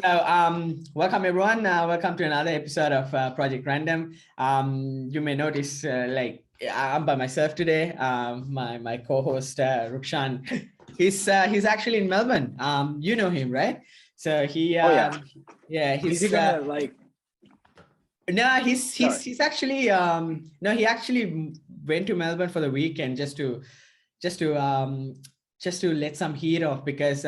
Welcome everyone. Welcome to another episode of Project Random. You may notice, I'm by myself today. My co-host Rukshan, he's actually in Melbourne. You know him, right? So he, Is he gonna like? No, he's actually he actually went to Melbourne for the weekend just to let some heat off because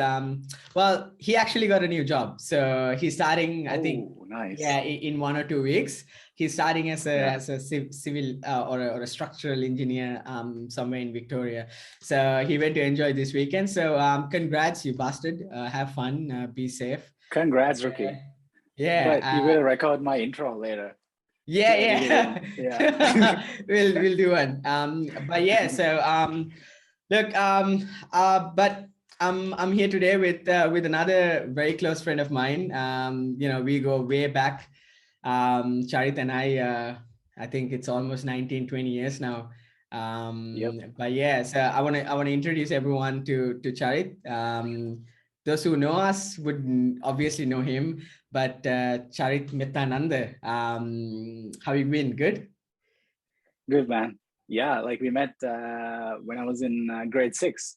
he actually got a new job, so he's starting Nice. In 1 or 2 weeks. He's starting as a civil or a structural engineer somewhere in Victoria. So he went to enjoy this weekend. So congrats, you bastard. Have fun, be safe. Congrats, Rookie. But you will record my intro later. Yeah. we'll do one. Look, but I'm here today with another very close friend of mine. We go way back. Charith and I think it's almost 19, 20 years now. But yeah, so I want to introduce everyone to Charith. Those who know us would obviously know him, but Charith Mettananda, how you been? Good? Good, man. Yeah, like we met when I was in grade 6.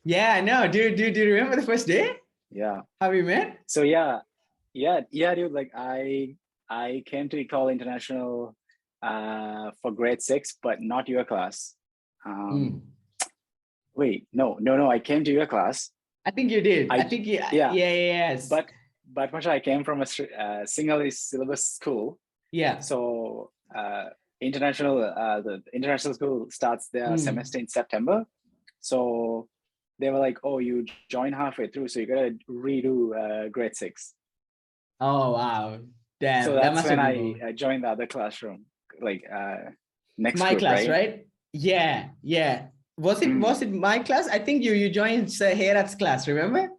Yeah, I know. Do you remember the first day? Yeah. How we met? So yeah, dude. Like I came to Ecole International for grade 6, but not your class. Wait, no. I came to your class. I think you did. Yes. But Masha, I came from a single syllabus school. Yeah. So the international school starts their semester in September. So they were like, "Oh, you join halfway through, so you gotta redo grade 6." Oh wow! Damn. So that's when I joined the other classroom, like next my group, class, right? Yeah. Was it my class? I think you joined Sir Herat's class. Remember?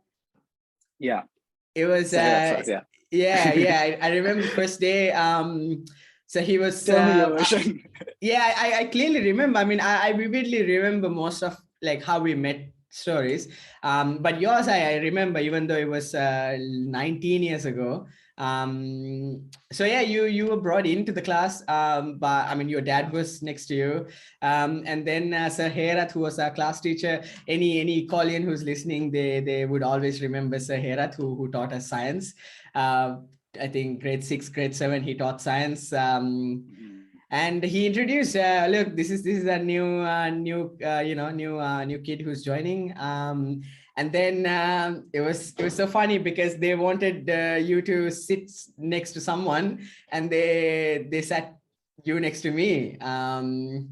Yeah. It was. Class, yeah. I remember the first day. So he was. Tell me your version. Yeah, I clearly remember. I mean, I vividly remember most of like how we met stories. But yours, I remember, even though it was 19 years ago. So yeah, you were brought into the class, but I mean your dad was next to you, and then Sir Herat, who was our class teacher. Any Ecolian who's listening, they would always remember Sir Herat, who taught us science. I think grade 6, grade 7, he taught science. And he introduced, look, this is a new kid who's joining. And then it was so funny because they wanted you to sit next to someone, and they sat you next to me. And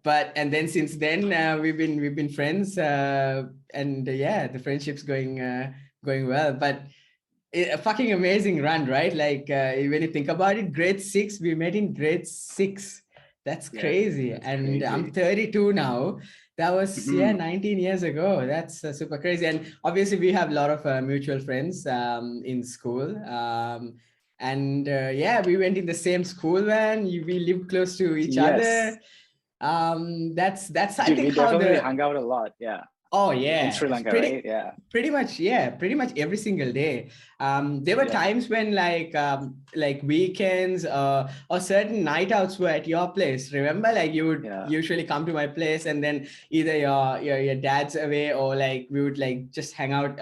then since then we've been friends, and the friendship's going well. But a fucking amazing run, right? Like when you think about it, grade 6, we met in grade 6. That's crazy. That's crazy. I'm 32 now. That was 19 years ago. That's super crazy. And obviously we have a lot of mutual friends in school. We went in the same school van. We lived close to each other. That's I think we definitely hung out a lot. Yeah. Oh yeah, in Sri Lanka, right? Yeah, pretty much every single day. There were times when like weekends or certain night outs were at your place. Remember, like you would usually come to my place, and then either your dad's away, or like we would like just hang out,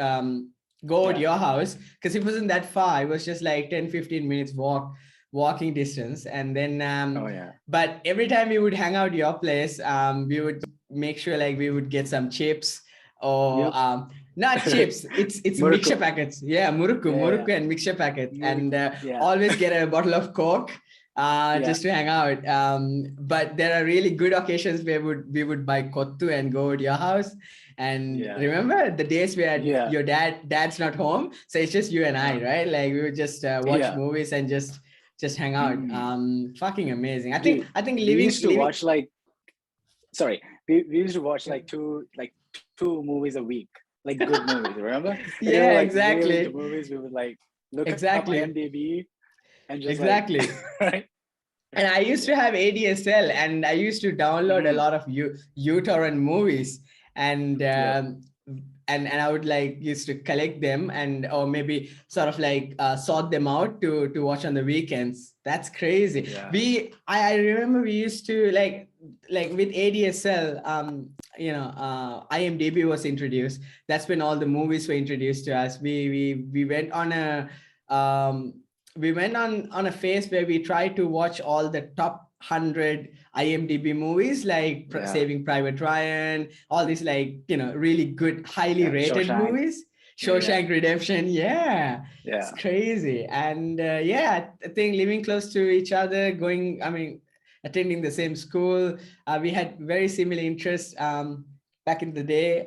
go to your house, because it wasn't that far. It was just like 10-15 minutes walking distance. And then but every time we would hang out your place, we would make sure like we would get some chips or not chips, it's mixture packets. Murukku and mixture packet, and always get a bottle of Coke just to hang out. But there are really good occasions where we would buy kottu and go to your house. And remember the days where your dad's not home, so it's just you and I, right? Like we would just watch movies and just hang out. Fucking amazing. I think we used to watch like we used to watch like two movies a week, like good movies, remember? Exactly. Really movies, we would like look up IMDb and just right. And I used to have ADSL, and I used to download a lot of uTorrent movies, and and I would like used to collect them and or maybe sort of like sort them out to watch on the weekends. That's crazy. Yeah. I remember we used to like with ADSL, IMDb was introduced. That's when all the movies were introduced to us. We went on a a phase where we tried to watch all the top 100 IMDb movies, like Yeah. Saving Private Ryan, all these like really good, highly rated Shawshank. movies. Yeah. Shawshank Redemption, yeah, it's Yeah. crazy. And I think living close to each other, attending the same school, we had very similar interests back in the day.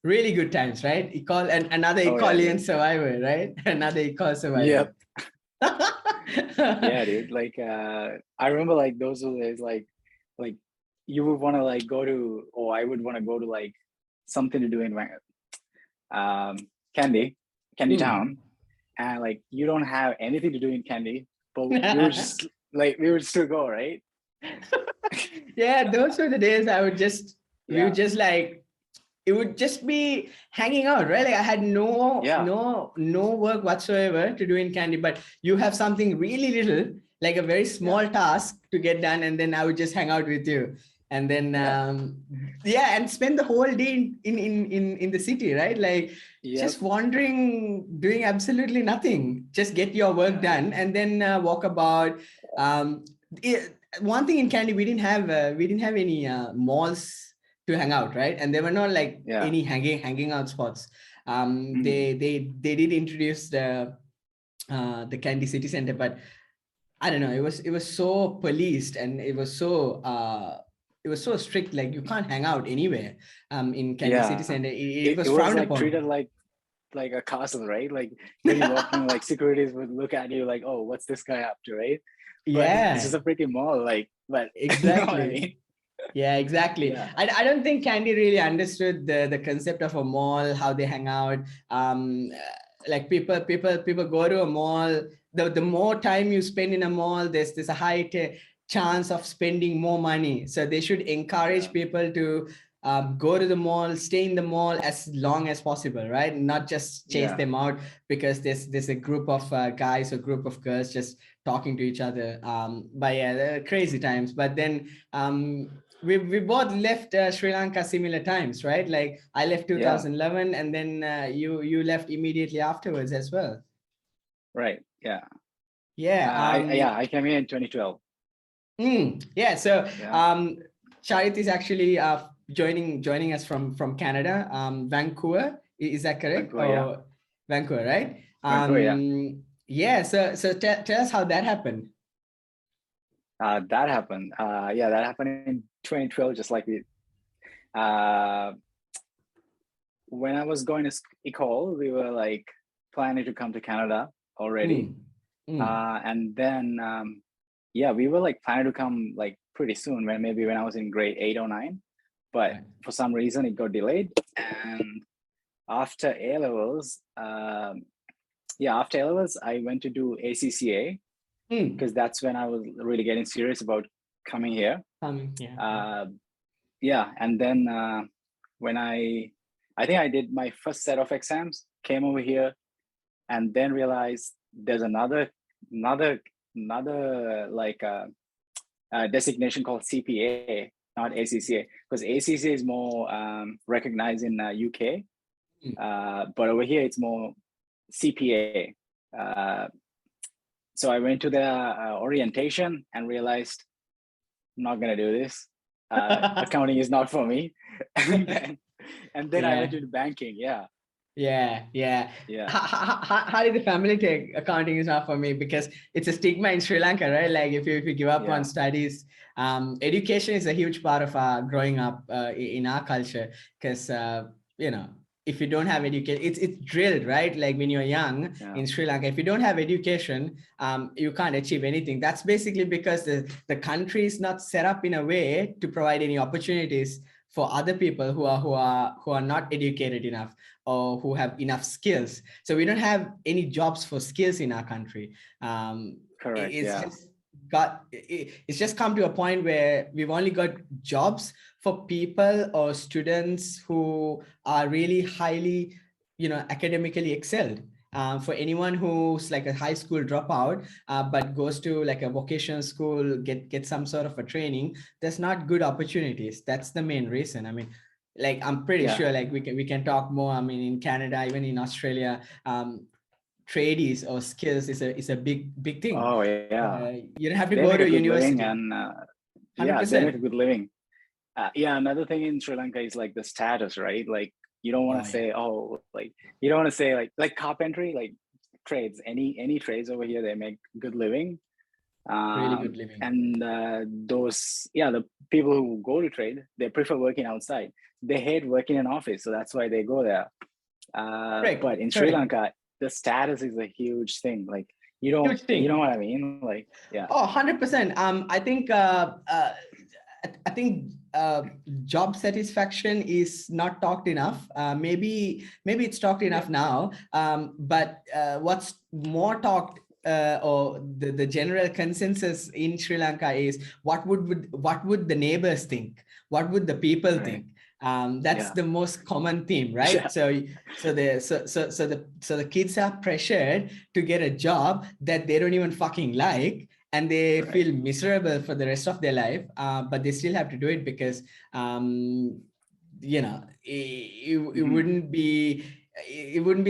Really good times, right? Another Oh, yeah, Ecolian dude. survivor, right? Another Ecol survivor. Yep. Yeah, dude. Like, I remember like those were days, like you would want to like go to, or I would want to go to like something to do in Candy Town, and like you don't have anything to do in Candy, but we would just like we would still go, right? Yeah, those were the days we Yeah. would just like, it would just be hanging out, right? Like I had no work whatsoever to do in Candy, but you have something really little, like a very small task to get done, and then I would just hang out with you, and then and spend the whole day in the city, right? Like just wandering, doing absolutely nothing, just get your work done, and then walk about. One thing in Candy, we didn't have any malls to hang out, right? And there were not like any hanging out spots. They did introduce the Candy City Center, but I don't know. It was so policed, and it was so strict. Like you can't hang out anywhere in Candy City Center. It was frowned like upon. Treated like a castle, right? Like when you walk in, like securities would look at you like, oh, what's this guy up to, right? But this is a freaking mall, like, but exactly. You know what I mean? Yeah, exactly. Yeah. I don't think Candy really understood the concept of a mall, how they hang out. Like people go to a mall. The more time you spend in a mall, there's a high chance of spending more money. So they should encourage people to go to the mall, stay in the mall as long as possible, right? Not just chase them out because there's a group of guys or group of girls just talking to each other. But yeah, they're crazy times. But then we both left Sri Lanka similar times, right? Like I left 2011, and then you left immediately afterwards as well. Right. Yeah. Yeah. I came here in 2012. Yeah. So Charith is actually joining us from Canada, Vancouver. Is that correct? Vancouver, Vancouver, right? Vancouver, yeah. So tell us how that happened. That happened. That happened in 2012, just like when I was going to Ecole, we were like planning to come to Canada already. And then, we were like planning to come like pretty soon, when I was in grade 8 or 9, but for some reason it got delayed. And after A-levels, I went to do ACCA, because that's when I was really getting serious about coming here. And then when I think I did my first set of exams, came over here, and then realized there's another like designation called CPA, not ACCA, because ACCA is more recognized in UK, but over here it's more CPA. So I went to the orientation and realized I'm not gonna do this. Accounting is not for me. and then I went into banking. Yeah. How did the family take accounting is not for me? Because it's a stigma in Sri Lanka, right? Like if you give up on studies, education is a huge part of our growing up in our culture. Because if you don't have education, it's drilled, right? Like when you're young in Sri Lanka, if you don't have education, you can't achieve anything. That's basically because the country is not set up in a way to provide any opportunities for other people who are not educated enough or who have enough skills. So we don't have any jobs for skills in our country. Correct. It's just it's just come to a point where we've only got jobs for people or students who are really highly, academically excelled. For anyone who's like a high school dropout, but goes to like a vocational school, get some sort of a training, there's not good opportunities. That's the main reason. I mean, like I'm pretty sure like we can talk more. I mean, in Canada, even in Australia, tradies or skills is a big thing. Oh yeah, You don't have to they go make to a good living, university. and yeah, they make a 100%. good living. Yeah, another thing in Sri Lanka is like the status, right? Like you don't want to say, oh, like you don't want to say like carpentry, like trades, any trades over here, they make good living. Really good living. And the people who go to trade, they prefer working outside. They hate working in office, so that's why they go there. But in Sri Lanka, the status is a huge thing. Like you know what I mean? Like, yeah. Oh, 100%. I think job satisfaction is not talked enough. Maybe it's talked enough now. But what's more talked, or the general consensus in Sri Lanka is what would the neighbors think? What would the people think? That's the most common theme, right? Yeah. So the kids are pressured to get a job that they don't even fucking like, and they feel miserable for the rest of their life, but they still have to do it because it wouldn't be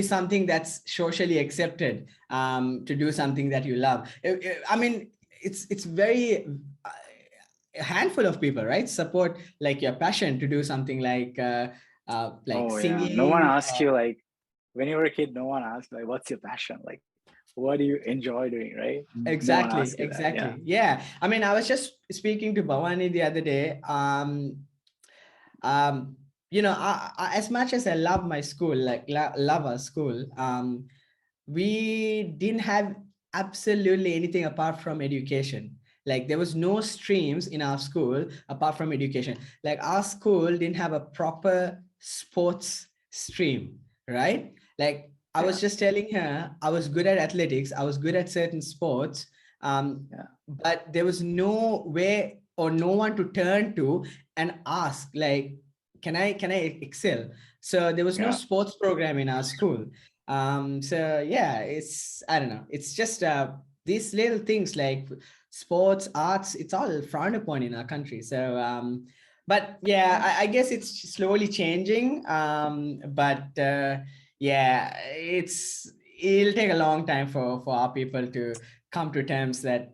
something that's socially accepted, to do something that you love. I mean, it's very a handful of people, right, support like your passion to do something like singing. No one asks you, like when you were a kid, no one asked like what's your passion, like what do you enjoy doing, right? Exactly. That, yeah. I mean, I was just speaking to Bhavani the other day. As much as I love my school, like love our school, we didn't have absolutely anything apart from education. Like there was no streams in our school apart from education. Like our school didn't have a proper sports stream, right? Like I was just telling her I was good at athletics, I was good at certain sports, but there was no way or no one to turn to and ask, like, can I excel? So there was no sports program in our school. So yeah, I don't know, it's just these little things like sports, arts, it's all frowned upon in our country. So but yeah, I guess it's slowly changing. But yeah, it'll take a long time for our people to come to terms that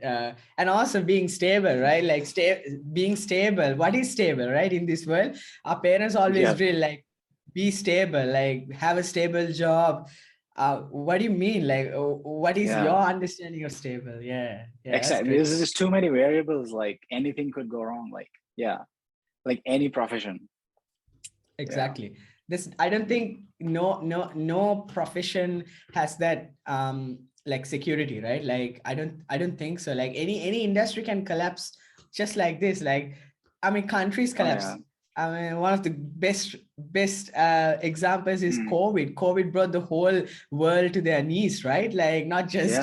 and also being stable, right? Like being stable. What is stable, right? In this world, our parents always drill like be stable, like have a stable job. What do you mean? Like, what is your understanding of stable? Yeah, exactly. There's just too many variables. Like anything could go wrong. Like like any profession. Exactly. This, I don't think no profession has that like security, right? Like I don't think so. Like any industry can collapse just like this. Like I mean, countries collapse. I mean, one of the best examples is COVID. COVID brought the whole world to their knees, right? Like not just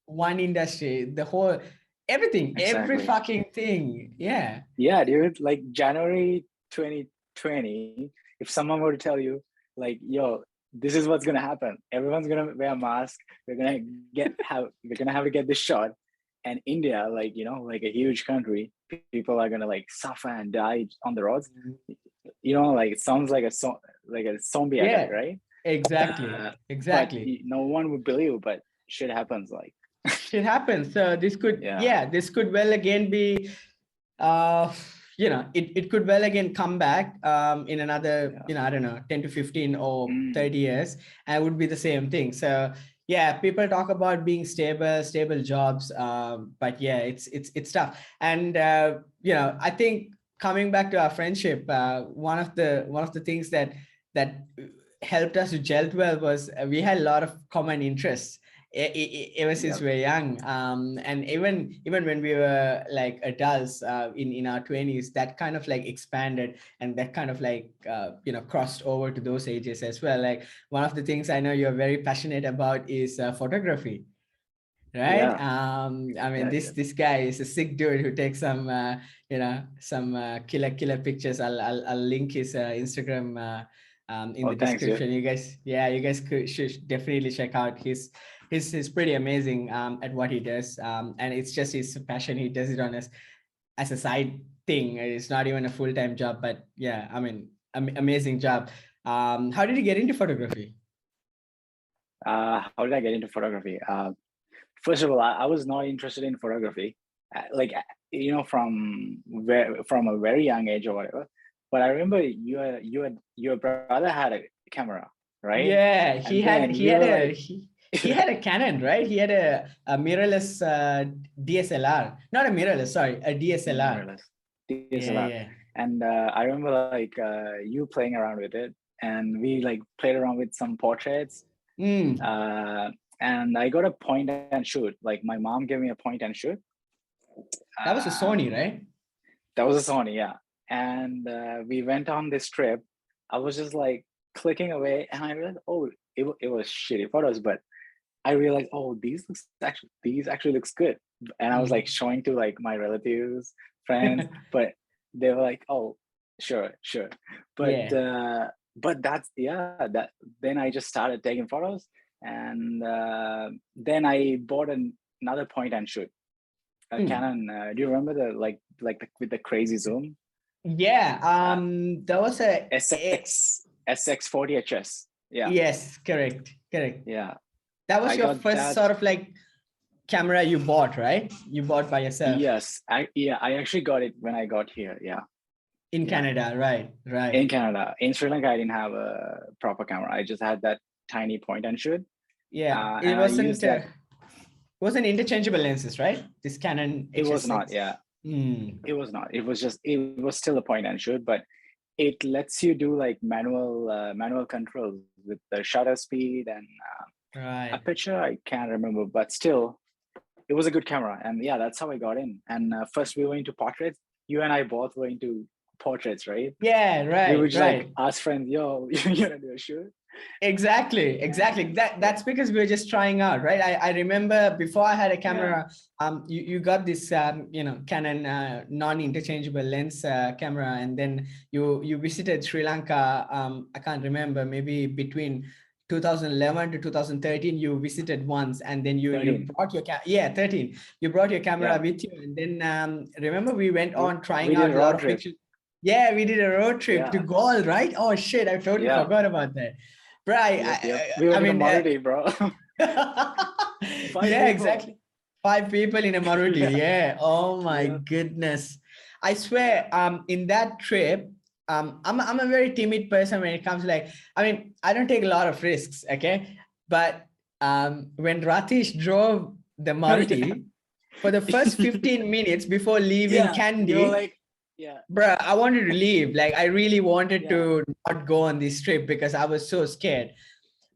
one industry, the whole everything, every fucking thing. Yeah. Yeah, dude. Like January 2020, if someone were to tell you, like, yo, this is what's gonna happen. Everyone's gonna wear a mask. We're gonna have to get this shot. And India, like, like a huge country, people are gonna like suffer and die on the roads. Like it sounds like a zombie attack, right? Exactly. But no one would believe, but shit happens. Like shit happens. So this could this could well again be it could well again come back in another I don't know, 10 to 15 or 30 years, and it would be the same thing. So yeah, people talk about being stable jobs, but yeah, it's tough. And I think coming back to our friendship, one of the things that helped us to gel well was we had a lot of common interests ever since we were young, and even when we were like adults, in our 20s, that kind of like expanded, and that kind of like crossed over to those ages as well. Like one of the things I know you're very passionate about is photography, right? Yeah. I mean, Yeah. this guy is a sick dude who takes some some killer pictures. I'll link his Instagram in Oh, the thanks, dude. description. You guys should definitely check out he's pretty amazing at what he does. And it's just his passion. He does it on as a side thing. It's not even a full-time job, but yeah, I mean, amazing job. How did you get into photography? How did I get into photography? First of all, I was not interested in photography, from a very young age or whatever. But I remember your brother had a camera, right? Yeah, And then we were like, he had a Canon, right? He had a mirrorless DSLR, not a mirrorless, sorry, a DSLR. mirrorless Yeah, DSLR. yeah. And I remember you playing around with it, and we like played around with some portraits. Mm, And I got a point and shoot. Like my mom gave me a point and shoot. that was a Sony, Um, right? that was a Sony, yeah. And we went on this trip. I was just like clicking away, and I realized, oh, it was shitty photos, but I realized, oh, these actually looks good. And I was like Mm. showing to like my relatives, friends, but they were like, oh, sure, sure. But Yeah. that's that then I just started taking photos, and then I bought another point and shoot. A Mm. Canon. Do you remember with the crazy zoom? Yeah. Uh, There was a SX40 HS. Yeah, yes, correct, correct. yeah. That was I your got first that. sort of like camera you bought, right? You bought by yourself Yes, I actually got it when I got here. Yeah, in yeah. Canada, right? In Right. Canada, in Sri Lanka, I didn't have a proper camera. I just had that tiny point and shoot, Yeah. and I used that. It wasn't interchangeable lenses, right? This Canon It was not. HS6. Yeah, Mm, it was not. It was still a point and shoot, but it lets you do like manual controls with the shutter speed and right. aperture. I can't remember, but still, it was a good camera. And yeah, that's how I got in. And first we were into portraits. You and I both were into portraits, right? Yeah, We would right, just like right. ask friends, yo, you gonna do a shoot? Exactly. Yeah, That's because we were just trying out, right? I remember before I had a yeah, camera, you got this Canon non-interchangeable lens camera, and then you visited Sri Lanka. I can't remember, maybe between 2011 to 2013 you visited once, and then you 13. brought your 13, you brought your camera Yeah, with you, and then remember we went on we trying did out a a lot road of trip. pictures. Yeah, we did a road trip to Yeah, Gaul, right? Oh shit, I totally yeah, forgot about that. Bro, I, yep. I, We I went to the mean, Maruti, bro. 5 yeah, people. exactly. 5 people in a Maruti. Yeah, Yeah. Oh my yeah, goodness. I swear, yeah. in that trip, I'm a very timid person when it comes to like, I mean, I don't take a lot of risks, okay? But when Ratish drove the Yeah, Maruti for the first 15 minutes before leaving yeah. You were Kandy, like, yeah, bruh, I wanted to leave. Like, I really wanted yeah, to not go on this trip because I was so scared.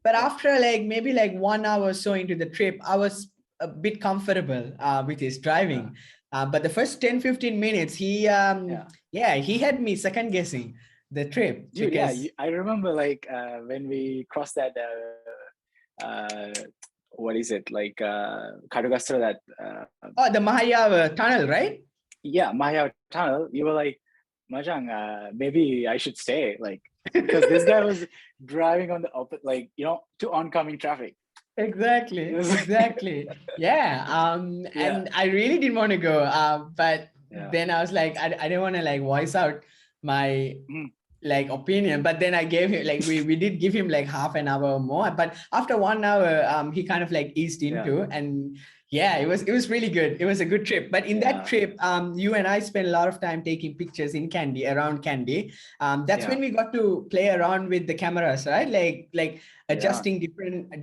But yeah, after like maybe like 1 hour or so into the trip, I was a bit comfortable with his yeah, driving. But the first 10-15 minutes, yeah. yeah, he had me second guessing the trip Dude, yeah. because I remember like when we crossed that uh what is it like Kadagastra, that oh, the Mahaya tunnel, right? yeah, Maya tunnel. You were like, Majang, maybe I should stay, like, because this guy was driving on the like, to oncoming traffic. It Exactly, was exactly. Yeah. yeah, And I really didn't want to go. But yeah, then I was like, I didn't want to like voice out my mm, like opinion, but then I gave him like we did give him like half an hour more, but after 1 hour he kind of like eased yeah, into, and yeah, it was really good. It was a good trip. But in that yeah, trip you and I spent a lot of time taking pictures in Kandy, around Kandy. That's yeah, when we got to play around with the cameras, right? Like yeah, adjusting different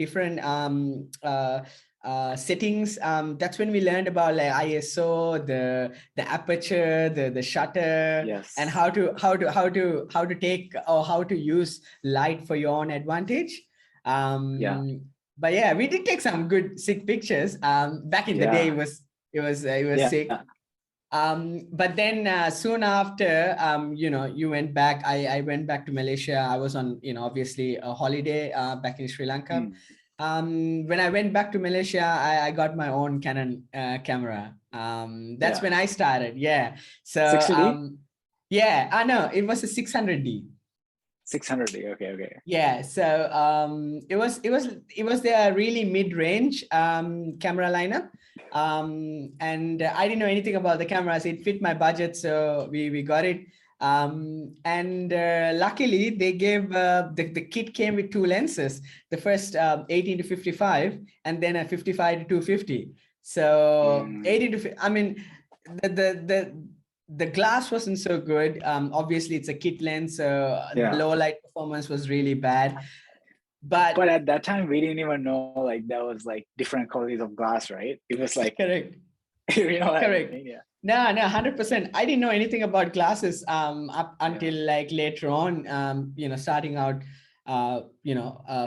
settings. That's when we learned about like ISO, the aperture, the shutter, and yes, how to take or how to use light for your own advantage. yeah, But yeah, we did take some good sick pictures. Back in the day, yeah, it was yeah, sick. But then soon after, you went back. I went back to Malaysia. I was on, obviously a holiday back in Sri Lanka. mm, When I went back to Malaysia, I got my own Canon camera. That's when I started. Yeah. So 60D? yeah, I know it was a 600D. 600D. Okay. Yeah. So it was their really mid-range camera lineup. And I didn't know anything about the cameras. It fit my budget, so we got it. And luckily they gave the kit came with two lenses, the first 18 to 55 and then a 55 to 250. So 18 to I mean the glass wasn't so good. Obviously it's a kit lens, so the low light performance was really bad. But at that time we didn't even know like there was like different qualities of glass, right? It was like correct. you know what Correct. I mean? Yeah. No, 100%. I didn't know anything about glasses up until like later on, starting out,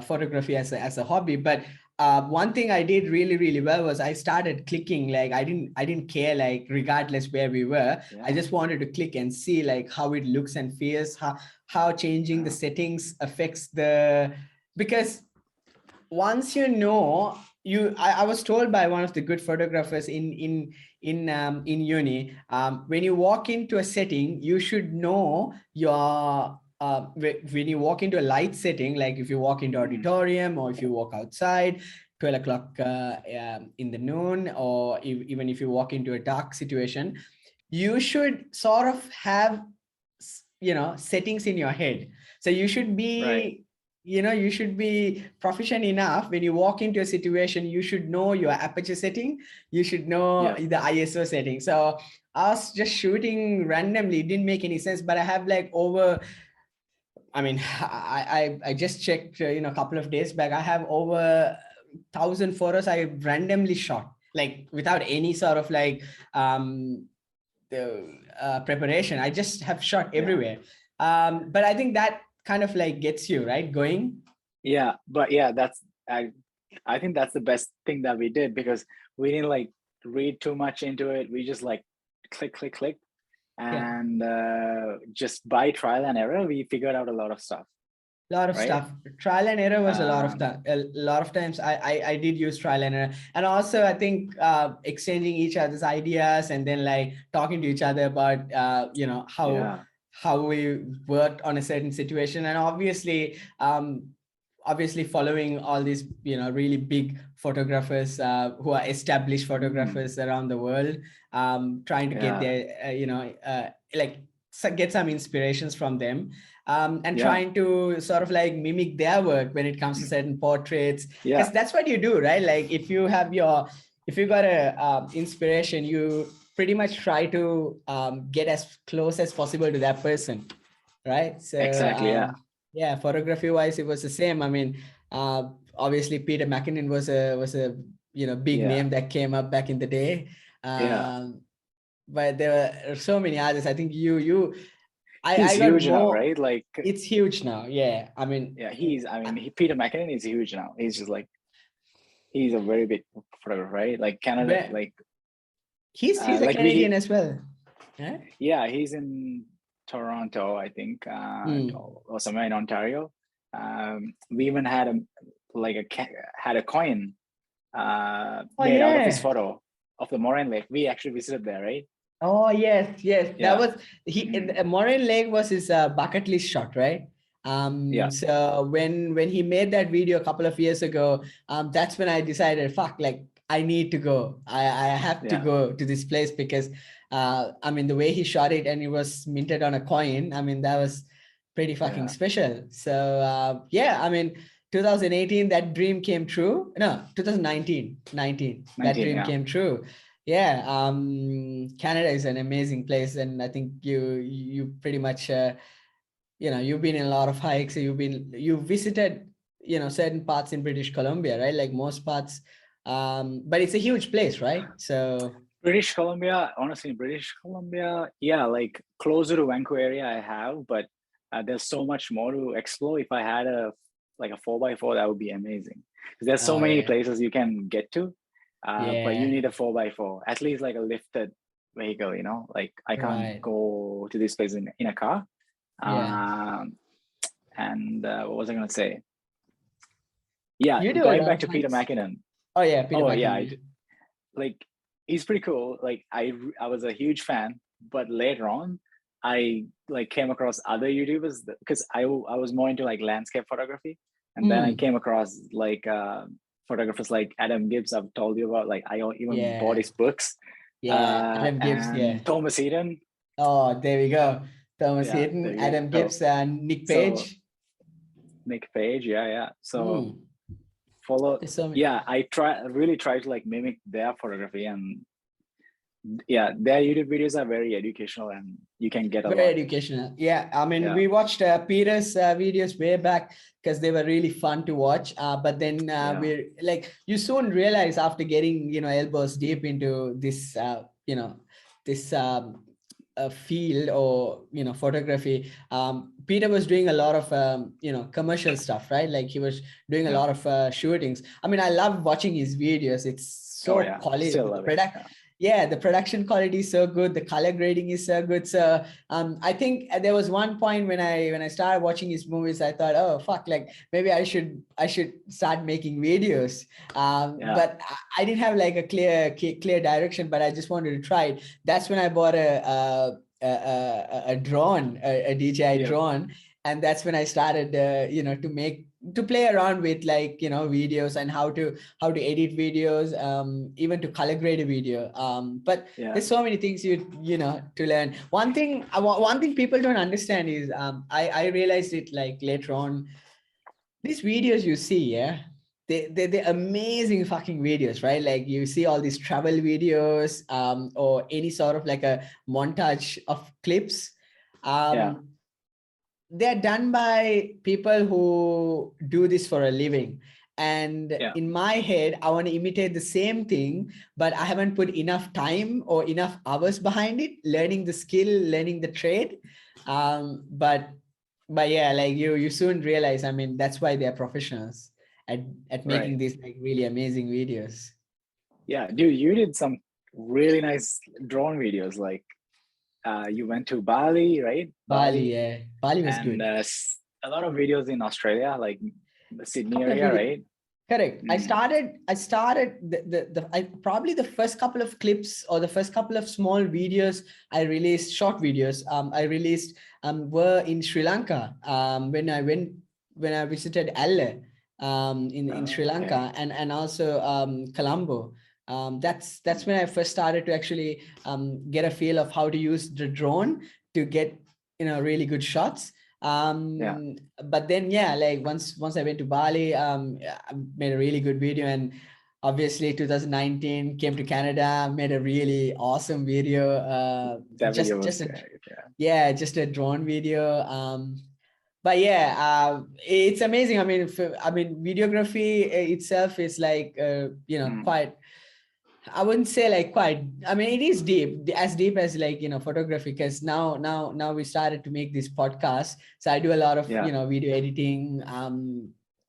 photography as a hobby. But one thing I did really, really well was I started clicking. Like I didn't care, like regardless where we were. I just wanted to click and see like how it looks and feels, how changing the settings affects because once you know, I was told by one of the good photographers in uni, when you walk into a setting, you should know your when you walk into a light setting, like if you walk into auditorium or if you walk outside 12 o'clock in the noon, or even if you walk into a dark situation, you should sort of have settings in your head. So you should be you should be proficient enough when you walk into a situation. You should know your aperture setting, you should know the ISO setting. So I was just shooting randomly, it didn't make any sense, but I have like over, I mean, I just checked a couple of days back, I have over 1,000 photos I randomly shot, like without any sort of like the preparation. I just have shot everywhere. But I think that kind of like gets you right going. But that's I think that's the best thing that we did, because we didn't like read too much into it. We just like click and just by trial and error we figured out a lot of stuff. Stuff. Trial and error was a lot of time. A lot of times I did use trial and error, and also I think exchanging each other's ideas and then like talking to each other about how we worked on a certain situation. And obviously following all these really big photographers who are established photographers around the world, trying to get their get some inspirations from them, and trying to sort of like mimic their work when it comes to certain portraits, because that's what you do, right? Like if you got a inspiration, you pretty much try to get as close as possible to that person, right? So exactly. Photography wise it was the same. I mean, obviously Peter McKinnon was a big name that came up back in the day, but there were so many others. I think he's huge now, right? Like it's huge now. I mean, Peter McKinnon is huge now. He's just like, he's a very big photographer, right? Like Canada, like he's a like Canadian as well. He's in Toronto, I think, or somewhere in Ontario. We even had a coin made out of his photo of the Moraine Lake. We actually visited there, right? Oh yes. That was Moraine Lake was his bucket list shot, right? So when he made that video a couple of years ago, that's when I decided, like I need to go. I have to go to this place, because I mean the way he shot it, and it was minted on a coin. I mean that was pretty fucking special. So I mean 2018 that dream came true. No, 2019 that dream came true. Canada is an amazing place, and I think you pretty much you've been in a lot of hikes. You visited certain parts in British Columbia, right? Like most parts, but it's a huge place, right? So British Columbia, honestly, like closer to Vancouver area I have, but there's so much more to explore. If I had a 4x4, that would be amazing, because there's so many places you can get to. But you need a 4x4, at least like a lifted vehicle, like I can't go to this place in a car. And what was I going to say? Yeah, You do a going lot back of to Peter hikes. McKinnon. Oh yeah, Peter Oh yeah, McKinnon. like he's pretty cool. Like I was a huge fan, but later on, I like came across other YouTubers because I was more into like landscape photography, and then I Mm, came across like photographers like Adam Gibbs. I've told you about. Like I even bought yeah, his books, yeah. Adam Gibbs. Yeah. and Thomas Eden. Oh, there we go. Thomas Yeah, there Hayden, you Adam go. Gibbs, and Nick So Page. Nick Page, yeah. So Mm, follow. there's so many. Yeah, really try to like mimic their photography, and yeah, their YouTube videos are very educational and you can get a Very lot. educational. Yeah, I mean, Yeah, we watched Peter's videos way back because they were really fun to watch. But then yeah, we're like, you soon realize after getting, elbows deep into this, this field or, photography. Peter was doing a lot of, commercial stuff, right? Like he was doing a yeah. lot of shootings. I mean, I love watching his videos. It's Oh so yeah, quality. still The love it. product, yeah, the production quality is so good, the color grading is so good. So I think there was one point when I started watching his movies, I thought, oh fuck, like maybe I should start making videos. Yeah, But I didn't have like a clear direction, but I just wanted to try it. That's when I bought a drone, a DJI yeah, drone, and that's when I started to play around with like videos and how to edit videos, even to color grade a video. But yeah, there's so many things to learn. One thing people don't understand is I realized it like later on. These videos you see, yeah, they're amazing fucking videos, right? Like you see all these travel videos, or any sort of like a montage of clips. yeah, Um, they're done by people who do this for a living. And yeah, in my head, I want to imitate the same thing, but I haven't put enough time or enough hours behind it, learning the skill, learning the trade. But yeah, like you soon realize, I mean, that's why they're professionals at right. making these like really amazing videos. Yeah, dude, you did some really nice drone videos. Like you went to Bali, right? Bali, Bali, yeah. Bali was and good. a lot of videos in Australia, like the Sydney Couple of area, videos. right? Correct. I Mm, started I probably the first couple of clips or the first couple of small videos I released, short videos, I released were in Sri Lanka, when I visited Elle, in Sri okay. Lanka, and also Colombo. That's when I first started to actually get a feel of how to use the drone to get really good shots. Yeah. But then yeah, like once I went to Bali, I made a really good video, and obviously 2019 came to Canada, made a really awesome video, That video just was just a great. Yeah. yeah, just a drone video. But yeah, it's amazing. I mean, videography itself is like Mm, quite, I wouldn't say like quite. I mean, it is deep, as deep as like photography. Because now we started to make this podcast, so I do a lot of yeah. video editing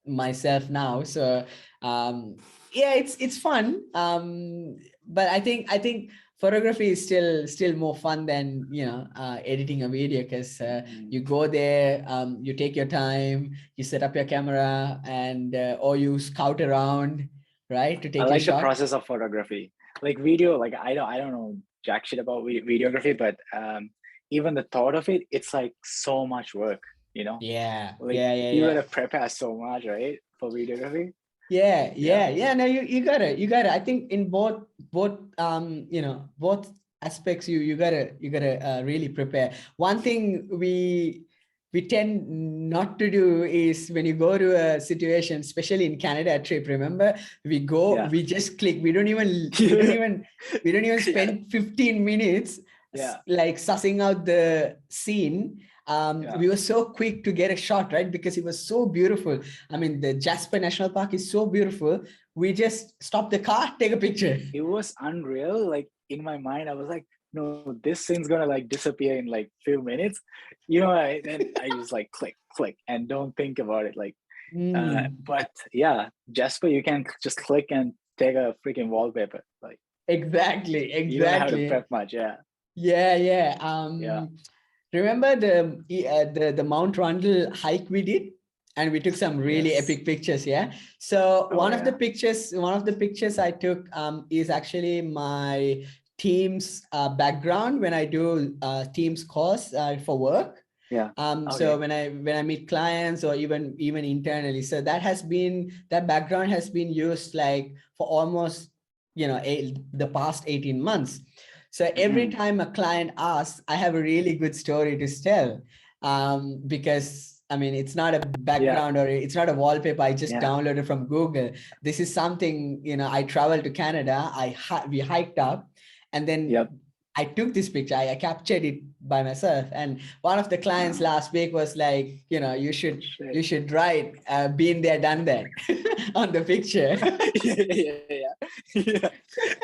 myself now. So yeah, it's fun. But I think photography is still more fun than editing a video, because Mm. you go there, you take your time, you set up your camera, and or you scout around, right, to I take your like the shot. process of photography. Like video, like I don't know jack shit about videography, but even the thought of it, it's like so much work, you know? Yeah, Like yeah, yeah, you yeah. gotta prepare so much, right? For videography. Yeah, Yeah. yeah, yeah. No, you got it. I think in both aspects, you gotta really prepare. One thing we tend not to do is when you go to a situation, especially in Canada trip. Remember, Yeah. we just click. We don't even Yeah. spend 15 minutes Yeah. like sussing out the scene. Yeah. We were so quick to get a shot, right? Because it was so beautiful. I mean, the Jasper National Park is so beautiful. We just stop the car, take a picture. It was unreal. Like in my mind, I was like, no, this scene's gonna like disappear in like few minutes. And I just like click and don't think about it. Like Mm, but yeah, Jasper, you can just click and take a freaking wallpaper. Like exactly, you don't have to exactly. prep much. Yeah, Yeah, yeah. yeah, Remember the Mount Rundle hike we did? and we took some really Yes. epic pictures. Yeah. So Oh, one of the yeah. pictures I took is actually my team's background when I do team's course for work. Yeah. So Okay. when I meet clients or even internally, so that background has been used like for almost the past 18 months. So every Mhm. time a client asks, I have a really good story to tell, because I mean it's not a Yeah. background or it's not a wallpaper I just Yeah. downloaded from Google. This is something, I traveled to Canada, we hiked up, and then Yep. I took this picture. I captured it by myself. And one of the clients Uh, last week was like, shit. you should write, been there, done that on the picture.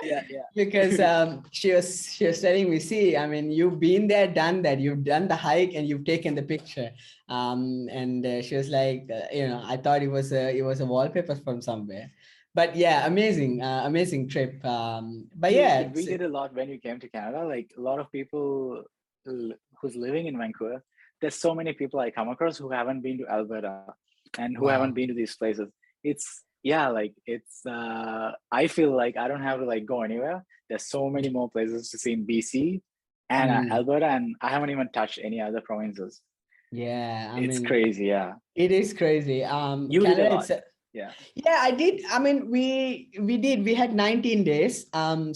Yeah. Yeah. Because Yeah. she was telling me, see, I mean, you've been there, done that. You've done the hike and you've taken the picture. And she was like, I thought it was a wallpaper from somewhere. But yeah, amazing trip. But yeah, Dude, we did a lot when we came to Canada. Like a lot of people who's living in Vancouver. There's so many people I come across who haven't been to Alberta and who haven't wow. been to these places. It's yeah, like it's. I feel like I don't have to like go anywhere. There's so many more places to see in BC and Mm, Alberta, and I haven't even touched any other provinces. yeah, I It's mean, crazy. Yeah, it is crazy. you did a Canada, lot. it's Yeah, yeah, I did. I mean, we had 19 days.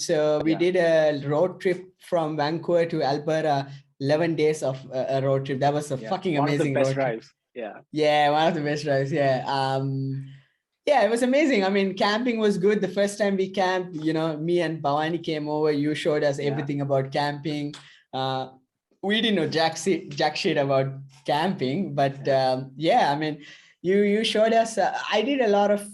So we yeah. did a road trip from Vancouver to Alberta, 11 days of a road trip. That was a Yeah, fucking one of the amazing best road trip. drives. Yeah, Yeah, one of the best drives. Yeah. Yeah, it was amazing. I mean, camping was good. The first time we camped, me and Bhavani came over. You showed us yeah, everything about camping. Uh, we didn't know jack shit about camping, but yeah, yeah, I mean, you showed us. I did a lot of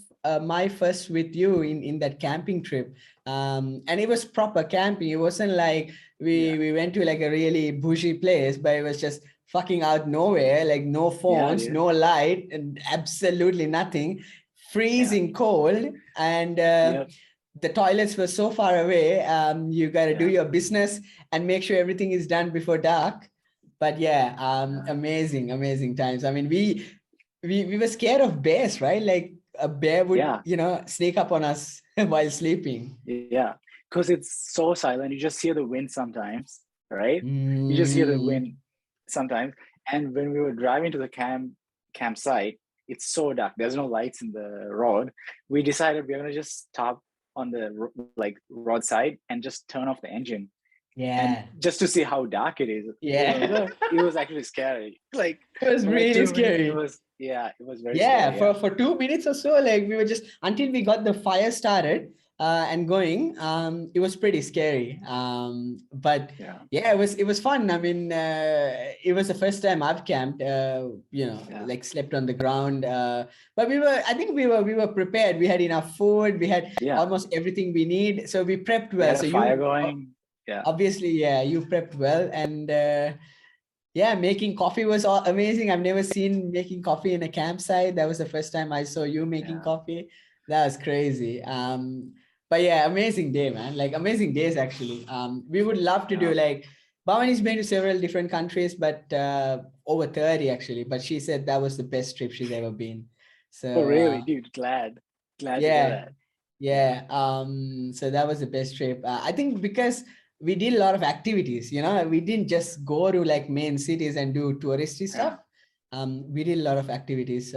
my first with you in that camping trip, and it was proper camping. It wasn't like yeah, we went to like a really bougie place, but it was just fucking out nowhere, like no yeah, phones, dude. no light, and absolutely nothing, Yeah, freezing cold, and yep, the toilets were so far away. You got to do yeah, your business and make sure everything is done before dark. But yeah, yeah, amazing times. I mean, we were scared of bears, right? Like a bear would, yeah, sneak up on us while sleeping. yeah. Because it's so silent. You just hear the wind sometimes, right? You just hear the Mm, wind sometimes. And when we were driving to the campsite, it's so dark. There's no lights in the road. We decided we're gonna just stop on the like roadside and just turn off the engine and yeah, just to see how dark it is. yeah. It was actually scary. Like It was for like really 2 minutes, scary. it was very Yeah, scary. Yeah, for 2 minutes or so, like we were just until we got the fire started and going. It was pretty scary. But yeah, yeah, it was fun. I mean, it was the first time I've camped. yeah, like slept on the ground. But I think we were prepared. We had enough food. We had yeah. almost everything we need. So we prepped We well. had a So fire you going. Yeah, obviously, yeah, you prepped well, and yeah, making coffee was amazing. I've never seen making coffee in a campsite. That was the first time I saw you making yeah, coffee. That was crazy. But yeah, amazing day, man. Like amazing days actually. We would love to do yeah. like Bhavani's been to several different countries, but over 30 actually. But she said that was the best trip she's ever been. Oh, So really, dude? Glad to hear yeah, that. Yeah, yeah. So that was the best trip. I think because we did a lot of activities, we didn't just go to like main cities and do touristy yeah, stuff. We did a lot of activities,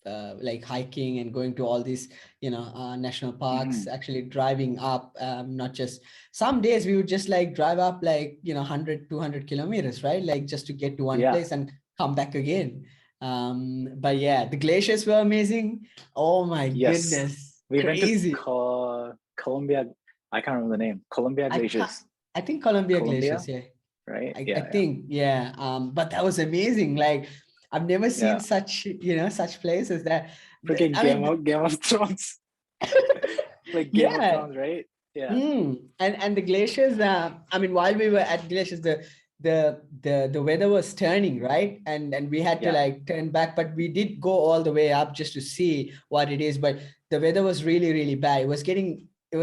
like hiking and going to all these, national parks, hmm, actually driving up, not just some days we would just like drive up like, 100, 200 kilometers, right? Like just to get to one yeah. place and come back again. But yeah, the glaciers were amazing. Oh my Yes, goodness. we went to Crazy. Colombia. I can't remember the name. Columbia I can't, Glaciers. I think Columbia Colombia, Glaciers, yeah. right? I Yeah, yeah, think, yeah. But that was amazing. Like I've never seen yeah. such, such places that Freaking I mean, Game of Thrones, like Game of yeah. Thrones, right? Yeah, And the glaciers, I mean, while we were at glaciers, the weather was turning, right? And we had to yeah, like turn back, but we did go all the way up just to see what it is. But the weather was really, really bad. I think it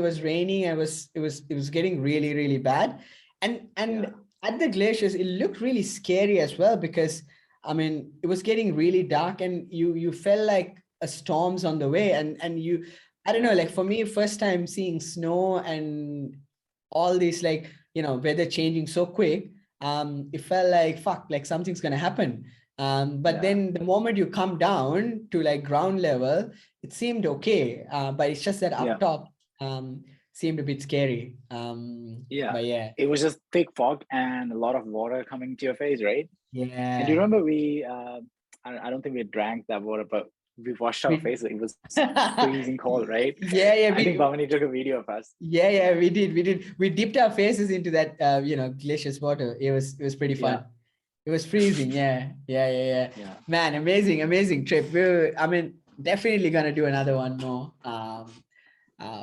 was raining and it was getting really, really bad. And yeah, at the glaciers, it looked really scary as well because I mean, it was getting really dark, and you felt like a storm's on the way, and you, I don't know, like for me, first time seeing snow and all these, like, weather changing so quick, it felt like, fuck, like something's gonna happen. But then the moment you come down to like ground level, it seemed okay. But it's just that up top seemed a bit scary. But yeah. It was just thick fog and a lot of water coming to your face, right? And do you Yeah. remember I don't think we drank that water, but we washed our We, face. It was freezing cold, right? yeah, I think Bhavani took a video of us. yeah, we did. We dipped our faces into that, glacious water. It was pretty fun. It was freezing. Yeah. Man, amazing trip. I mean, definitely gonna do another one more.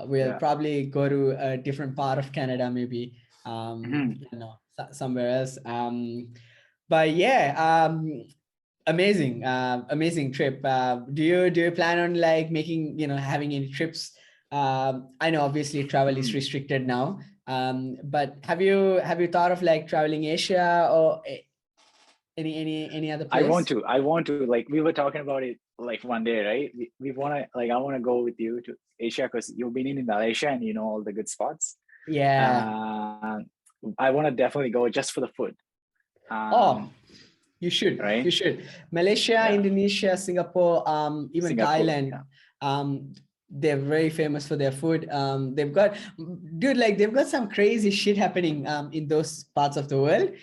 We'll probably go to a different part of Canada, maybe. Somewhere else. But yeah, amazing trip. Do you plan on like making, having any trips? I know obviously travel is restricted now. But have you thought of like traveling Asia or any other place? I want to, like, we were talking about it like one day, right? We want to, like, I want to go with you to Asia because you've been in Malaysia and you know all the good spots. Yeah. I want to definitely go just for the food. You should, right? You should. Malaysia, Indonesia, Singapore, even Thailand. They're very famous for their food. They've got some crazy shit happening in those parts of the world.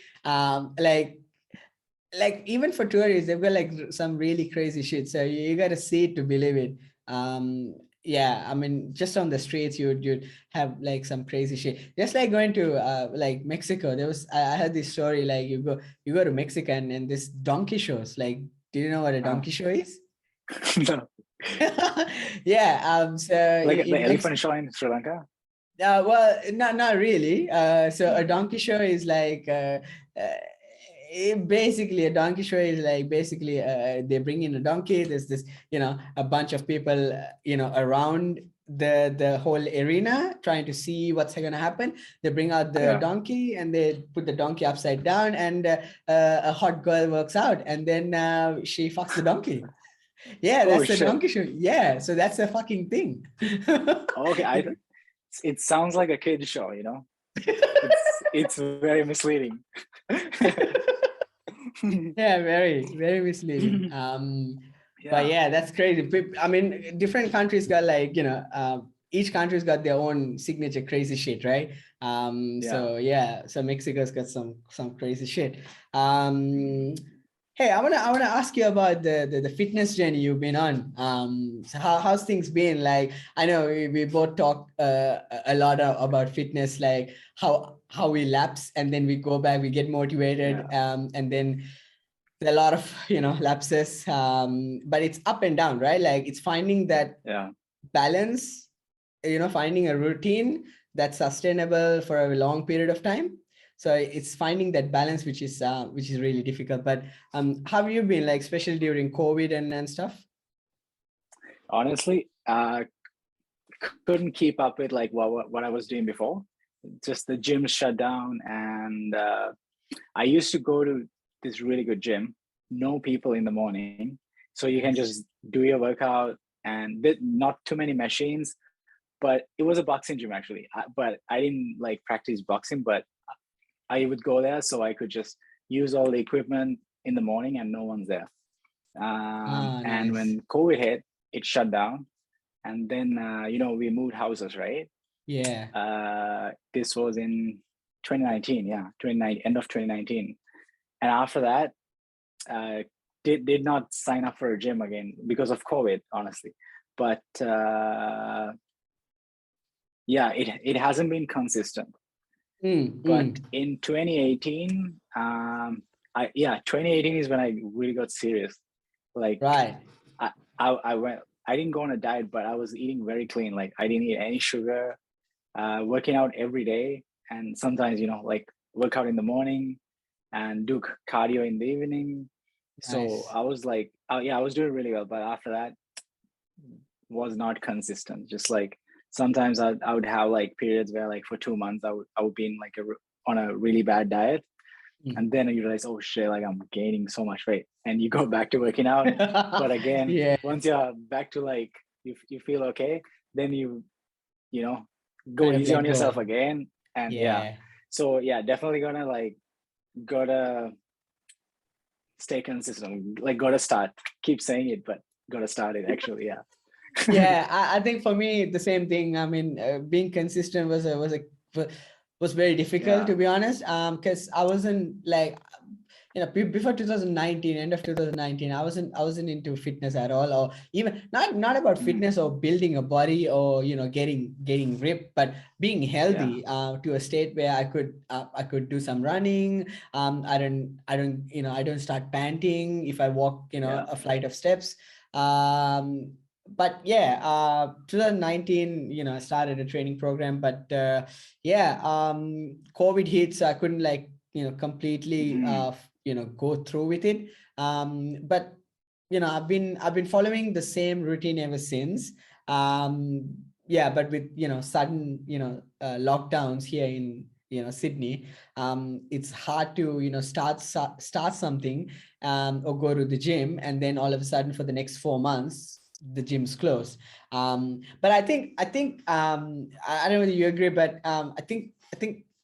Like even for tourists, they've got like some really crazy shit. So you got to see it to believe it. Yeah, I mean, just on the streets, you'd have like some crazy shit. Just like going to like Mexico. I heard this story, like you go to Mexico and this donkey shows. Like, do you know what a donkey show is? No. Yeah. So like the elephant show in Sri Lanka. Well, not really. So a donkey show is like basically a donkey show is like basically they bring in a donkey. There's this, a bunch of people, around the whole arena trying to see what's going to happen. They bring out the donkey and they put the donkey upside down, and a hot girl works out, and then she fucks the donkey. Yeah, that's the donkey show. Yeah, so that's a fucking thing. Okay, it sounds like a kid show, it's very misleading. Yeah, very, very misleading. But yeah, that's crazy. I mean, different countries got like, each country's got their own signature crazy shit, right? So Mexico's got some crazy shit. Hey, I wanna ask you about the fitness journey you've been on. So how's things been? Like, I know we both talk a lot about fitness, like how we lapse and then we go back, we get motivated, and then a lot of lapses. But it's up and down, right? Like it's finding that balance, finding a routine that's sustainable for a long period of time. So it's finding that balance, which is really difficult. But how have you been, like, especially during COVID and stuff? Honestly, couldn't keep up with like what I was doing before. Just the gym shut down, and I used to go to this really good gym, no people in the morning, so you can just do your workout, and not too many machines. But it was a boxing gym actually, but I didn't like practice boxing, but I would go there so I could just use all the equipment in the morning and no one's there. And when COVID hit, it shut down. And then, we moved houses, right? Yeah. This was in 2019. Yeah, 2019, end of 2019. And after that, did not sign up for a gym again because of COVID, honestly. But it hasn't been consistent. But in 2018, 2018 is when I really got serious. Like, right. I didn't go on a diet, but I was eating very clean. Like I didn't eat any sugar, working out every day. And sometimes, like work out in the morning and do cardio in the evening. So I was like, I was doing really well. But after that, was not consistent. Just like sometimes I would have like periods where like for 2 months I would be in like on a really bad diet. And then you realize, oh shit, like I'm gaining so much weight, and you go back to working out. But again, yeah, once you're back to like you feel okay, then you know go kind of easy let on yourself go. again. And Yeah. so definitely gonna like gotta stay consistent. Like gotta start. Keep saying it, but gotta start it actually. Yeah. Yeah, I think for me the same thing. I mean, being consistent was very difficult, to Yeah. be honest. Because I wasn't like, before 2019, end of 2019, I wasn't into fitness at all, or even not about fitness or building a body, or getting ripped, but being healthy to a state where I could do some running. I don't start panting if I walk a flight of steps. But yeah, 2019, I started a training program, but COVID hits. I couldn't like completely go through with it. But I've been following the same routine ever since. But with sudden lockdowns here in Sydney, it's hard to start something, or go to the gym, and then all of a sudden for the next 4 months the gym's closed. But I don't know whether you agree, but I think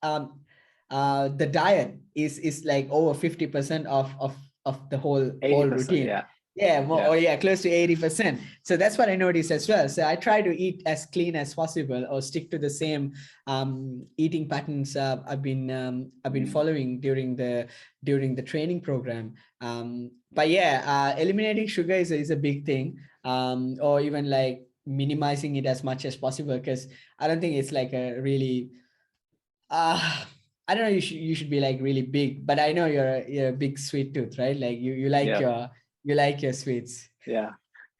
the diet is like over 50% of the whole 80%. routine. Close to 80%. So that's what I noticed as well. So I try to eat as clean as possible, or stick to the same eating patterns I've been following during the training program. But eliminating sugar is a big thing, or even like minimizing it as much as possible, because I don't think it's like a really I don't know, you should be like really big, but I know you're a big sweet tooth, right? Like you like your sweets. Yeah.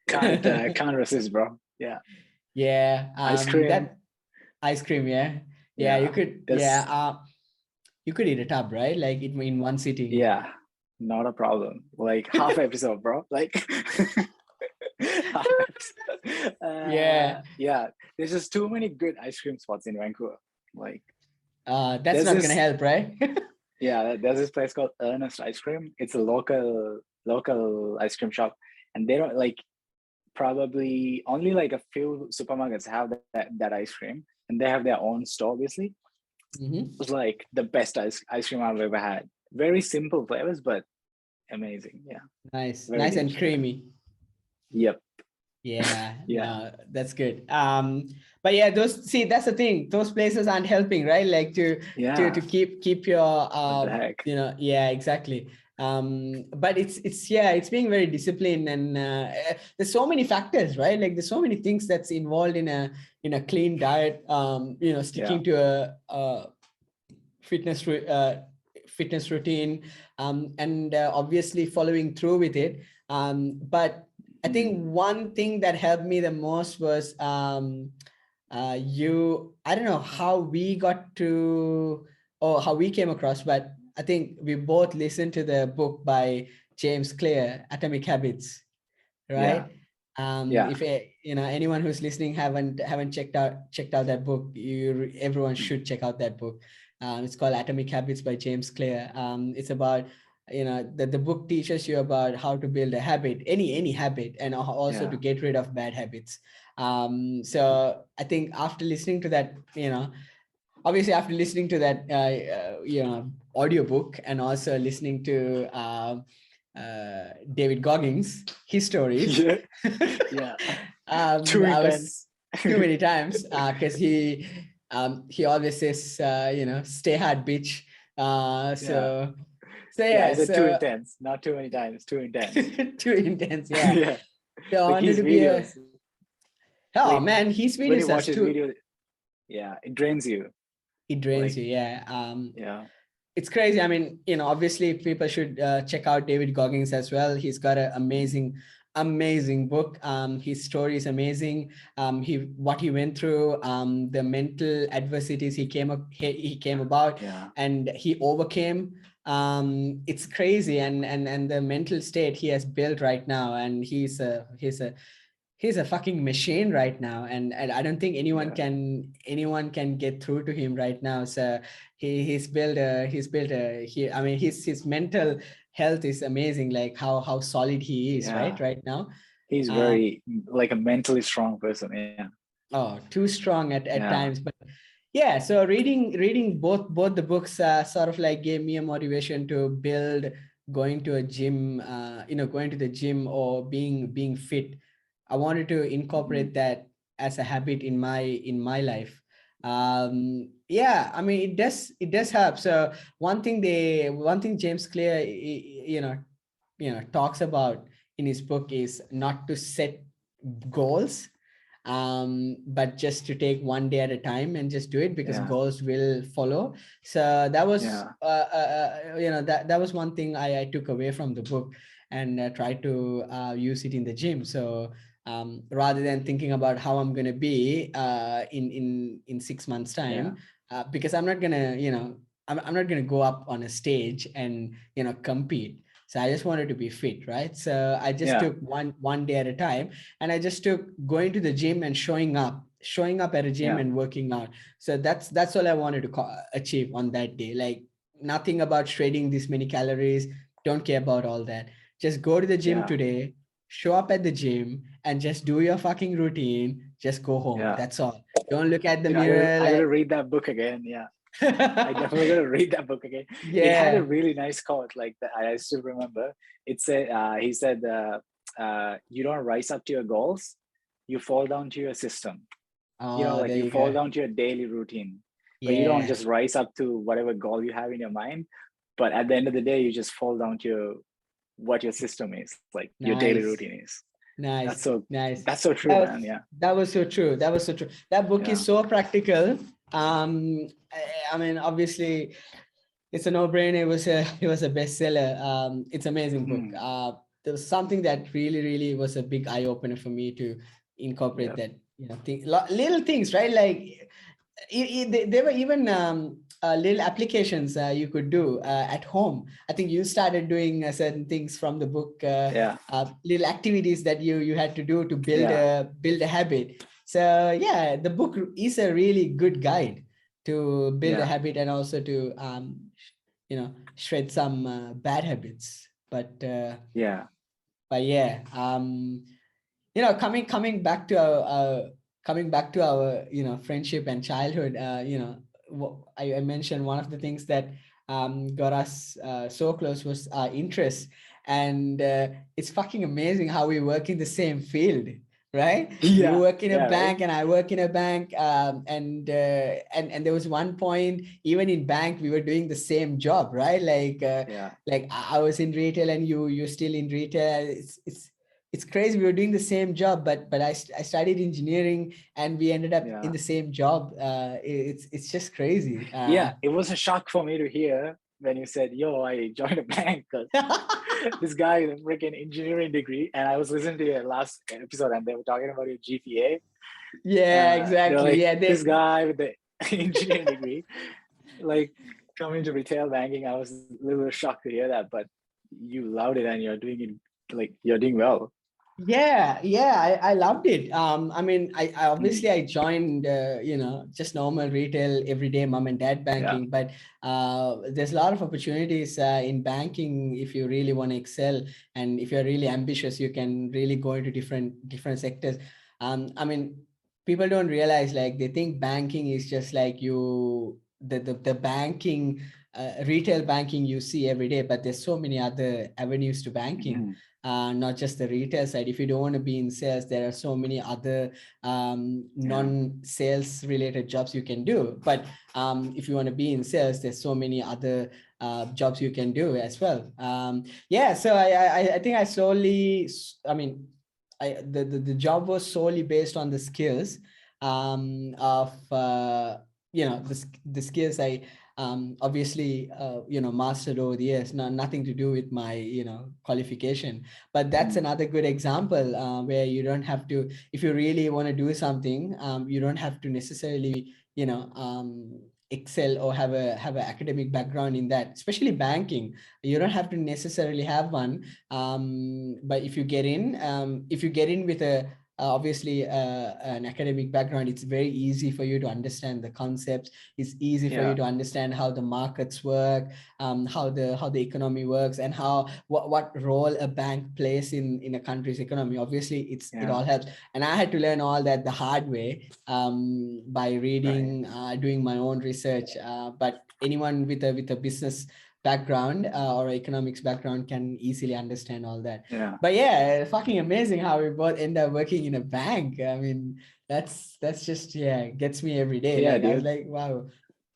Can't resist, bro. Yeah. Yeah. Ice cream. That ice cream, yeah. Yeah, you could you could eat a tub, right? Like in one sitting. Yeah, not a problem. Like half episode, bro. Like half episode. Yeah. There's just too many good ice cream spots in Vancouver. Like that's not gonna help, right? There's this place called Ernest Ice Cream. It's a local ice cream shop, and they don't like, probably only like a few supermarkets have that ice cream, and they have their own store, obviously. It was like the best ice cream I've ever had. Very simple flavors, but amazing. Yeah. Nice Very and good. creamy. Yep. Yeah. Yeah. No, that's good. But yeah, that's the thing. Those places aren't helping, right? Like to keep your What the heck? exactly. But it's being very disciplined, and there's so many factors, right? Like there's so many things that's involved in a clean diet. Sticking to a fitness routine, and obviously following through with it. But I think one thing that helped me the most was I don't know how we got to, or how we came across, but I think we both listened to the book by James Clear, Atomic Habits, right? If anyone who's listening haven't checked out that book, everyone should check out that book. It's called Atomic Habits by James Clear. It's about the book teaches you about how to build a habit, any habit, and also to get rid of bad habits. So I think after listening to that, obviously after listening to that audiobook, and also listening to David Goggins, his stories. Too intense. Too many times, because he always says stay hard, bitch. Too intense, not too many times, too intense. Too intense. Yeah. So I like wanted his to videos. Man, his videos when you watch his too. video, it drains you. It drains you. It's crazy. I mean, obviously people should check out David Goggins as well. He's got an amazing book. His story is amazing. What he went through, the mental adversities he came about, and he overcame. It's crazy, and the mental state he has built right now, and he's a he's a fucking machine right now, and I don't think anyone Yeah. can get through to him right now. So he, I mean, his mental health is amazing, like how solid he is Yeah. right now. He's um very like a mentally strong person. Yeah. oh, too strong at Yeah. times. But yeah, so reading both the books sort of like gave me a motivation to build going to a gym, going to the gym or being fit. I wanted to Mhm. incorporate that as a habit in my life. Yeah, I mean, it does help. So one thing James Clear, talks about in his book is not to set goals, but just to take one day at a time and just do it, because Yeah. goals will follow. So that was Yeah. that was one thing I took away from the book, and tried to use it in the gym. So rather than thinking about how I'm going to be in 6 months Yeah. time, because I'm not going to, I'm not going to go up on a stage and compete. So I just wanted to be fit, right? So I just Yeah. took one day at a time, and I just took going to the gym and showing up at a gym Yeah. and working out. So that's all I wanted to achieve on that day. Like, nothing about shredding this many calories. Don't care about all that. Just go to the gym Yeah. today, show up at the gym, and just do your fucking routine. Just go home. Yeah. That's all. Don't look at the mirror I gotta like. read that book again. Yeah. I definitely gotta read that book again. It had a Yeah. really nice quote, like that I still remember. It said, he said, "You don't rise up to your goals, you fall down to your system. Oh, Like there you you fall go. down to your daily routine, but you don't Yeah. just rise up to whatever goal you have in your mind. But at the end of the day, you just fall down to what your system is, like your daily Nice. routine is. Nice. That's so Nice. that's so true, That man. was, Yeah, that was so true. That was so true. That book yeah, is so practical. I mean, obviously, it's a no-brainer. It was a bestseller. It's amazing book. hmm, There was something that really was a big eye opener for me to incorporate yeah, that. Little things, right? Like, there were even little applications you could do at home. I think you started doing certain things from the book, yeah, little activities that you had to do to build yeah, a habit. So yeah, the book is a really good guide to build a yeah, habit, and also to shred some bad habits. yeah, But yeah, coming back to our friendship and childhood. I mentioned one of the things that got us so close was our interest. And it's fucking amazing how we work in the same field, right? You yeah, work in a yeah, right? bank and I work in a bank, and there was one point, even in bank, we were doing the same job, right? Yeah, Like I was in retail and you're still in retail. It's crazy. We were doing the same job, but I studied engineering and we ended up in yeah, the same job. It's just crazy. yeah. It was a shock for me to hear when you said, "Yo, I joined a bank," because this guy with a freaking engineering degree, and I was listening to your last episode, and they were talking about your GPA. Yeah, They're exactly. like, Yeah, this guy with the engineering degree, like coming to retail banking. I was a little bit shocked to hear that, but you loved it and you're doing it, like you're doing well. yeah, I loved it. I mean, I Hmm. obviously I joined just normal retail, everyday mom and dad Yeah, banking, but there's a lot of opportunities in banking if you really want to excel, and if you're really ambitious, you can really go into different sectors. I mean, people don't realize, like, they think banking is just like the banking, retail banking you see every day, but there's so many other avenues to banking, hmm, not just the retail side. If you don't want to be in sales, there are so many other yeah, non-sales related jobs you can do. But if you want to be in sales, there's so many other jobs you can do as well. Yeah, so I think I mean, the job was solely based on the skills of the skills I obviously mastered over the years. Nothing to do with my qualification. But that's hmm, another good example where you don't have to, if you really want to do something, you don't have to necessarily excel or have an academic background in that, especially banking. You don't have to necessarily have one, but if you get in with obviously an academic background, it's very easy for you to understand the concepts. It's easy for you to understand how the markets work, how the economy works, and what role a bank plays in a country's economy. Obviously, it all helps. And I had to learn all that the hard way, by reading, doing my own research. But anyone with a business background or economics background can easily understand all that. But yeah, fucking amazing how we both end up working in a bank. I mean, that's just gets me every day. Like, I was like, wow,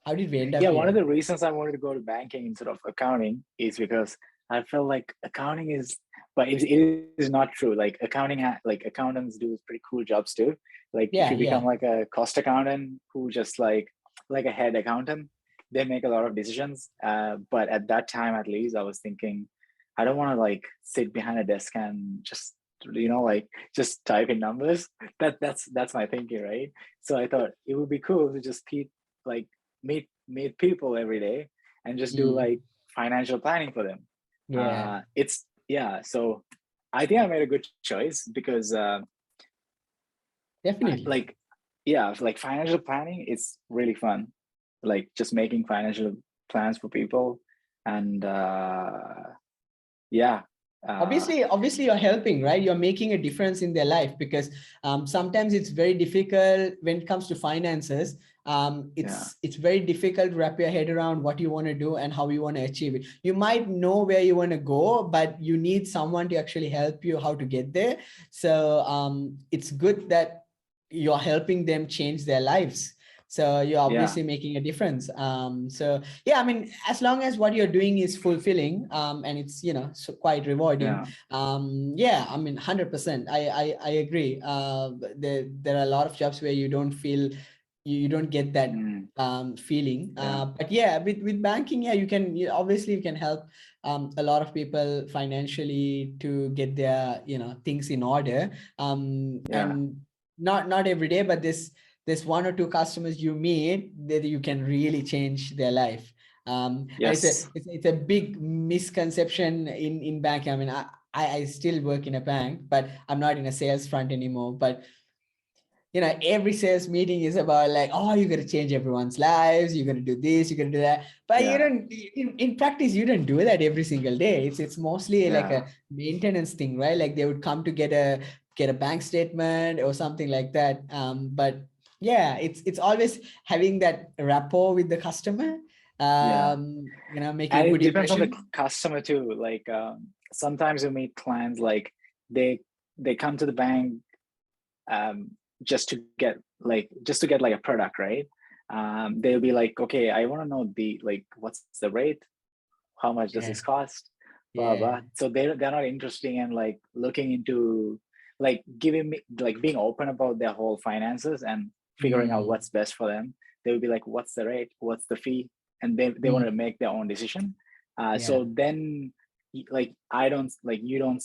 how did we end up here? One of the reasons I wanted to go to banking instead of accounting is because I felt like accounting is, but it is not true. Like accounting, like accountants do pretty cool jobs too. Like if you become like a cost accountant who just like a head accountant, they make a lot of decisions. But at that time, at least, I was thinking, I don't want to like sit behind a desk and just like just type in numbers. That's my thinking, right? So I thought it would be cool to just meet people every day and just do like financial planning for them. So I think I made a good choice because definitely like financial planning is really fun, like just making financial plans for people. And obviously you're helping, right? You're making a difference in their life, because sometimes it's very difficult when it comes to finances. It's very difficult to wrap your head around what you want to do and how you want to achieve it. You might know where you want to go, but you need someone to actually help you how to get there. So it's good that you're helping them change their lives. So you're obviously making a difference. So yeah, I mean, as long as what you're doing is fulfilling, and it's, so quite rewarding. I mean, 100%. I agree. There are a lot of jobs where you don't feel, you don't get that feeling. But yeah, with banking, you can obviously you can help a lot of people financially to get their things in order. And not every day, but there's one or two customers you meet that you can really change their life. It's a big misconception in banking. I mean, I still work in a bank, but I'm not in a sales front anymore. But every sales meeting is about like, oh, you're gonna change everyone's lives, you're gonna do this, you're gonna do that. But you don't, in practice, you don't do that every single day. It's mostly like a maintenance thing, right? Like they would come to get a bank statement or something like that. But yeah, it's always having that rapport with the customer. Making and a good it depends impression. on the customer too. Like sometimes you meet clients like they come to the bank just to get like a product, right? They'll be like, okay, I want to know what's the rate, how much does this cost, blah blah. So they're not interested in like looking into like giving me like being open about their whole finances and figuring out what's best for them. They will be like, what's the rate, what's the fee, and they want to make their own decision. So then like you don't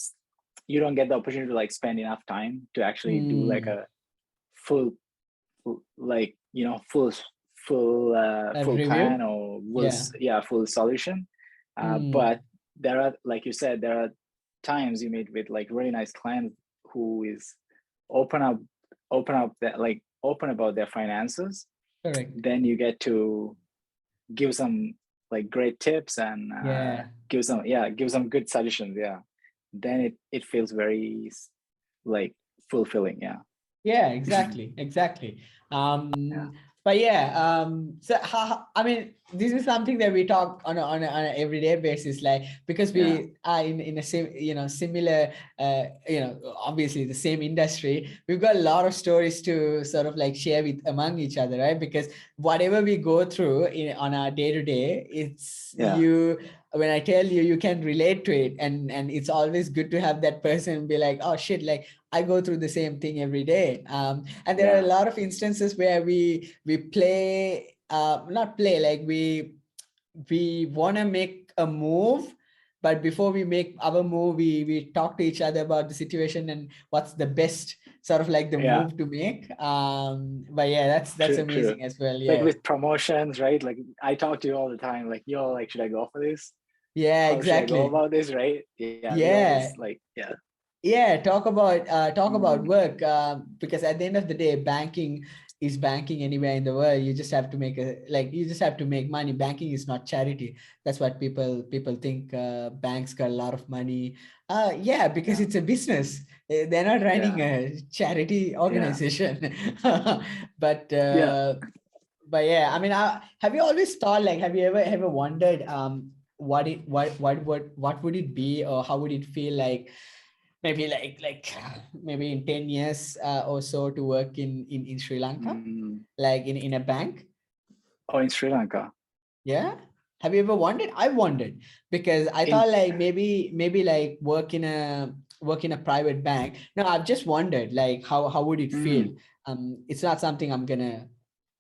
get the opportunity to like spend enough time to actually do like a full plan or full solution. But there are, like you said, there are times you meet with like really nice clients who is open about their finances. Correct. Then you get to give some like great tips and give some good suggestions. Then it feels very like fulfilling. Exactly. But so I mean, this is something that we talk on an everyday basis, like, because we are in a same, similar, obviously the same industry. We've got a lot of stories to sort of like share with among each other, right? Because whatever we go through on our day to day, it's when I tell you, you can relate to it, and it's always good to have that person be like, oh shit, like I go through the same thing every day. And there are a lot of instances where we play, not play, like we want to make a move, but before we make our move, we talk to each other about the situation and what's the best sort of like the move to make. But that's amazing as well. Like with promotions, right? Like I talk to you all the time, like, yo, like, should I go for this? How exactly. should I go about this, right? Yeah, talk about Mm, work, because at the end of the day, banking is banking anywhere in the world. You just have to make you just have to make money. Banking is not charity. That's what people think. Banks got a lot of money. Yeah, because yeah, it's a business. They're not running yeah, a charity yeah, organization. but yeah. but yeah, I mean, have you always thought, like, have you ever wondered what would it be, or how would it feel like, maybe maybe in 10 years or so, to work in Sri Lanka, Mm. like in a bank? Oh, in Sri Lanka. Yeah. Have you ever wondered? I wondered, because I In thought, like, maybe like work in a private bank. No, I've just wondered, like, how would it feel? mm, It's not something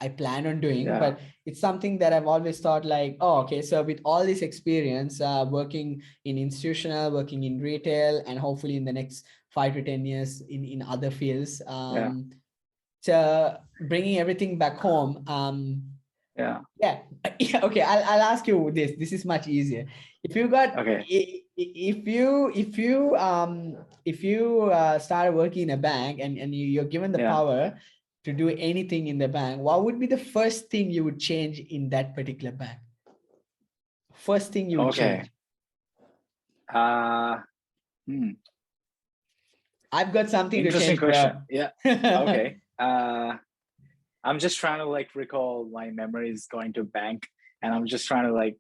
I plan on doing, yeah, but it's something that I've always thought, like, oh, okay, so with all this experience, working in institutional, working in retail, and hopefully in the next 5 to 10 years in other fields, yeah, so bringing everything back home, yeah. yeah. Yeah, okay, I'll ask you this. This is much easier. If you got Okay. if you started working in a bank, and you're given the Yeah. power to do anything in the bank, what would be the first thing you would change in that particular bank? First thing you would Okay. change. Uh, hmm. I've got something to Interesting change, question. bro. Yeah. Okay. I'm just trying to like recall my memories going to bank, and I'm just trying to like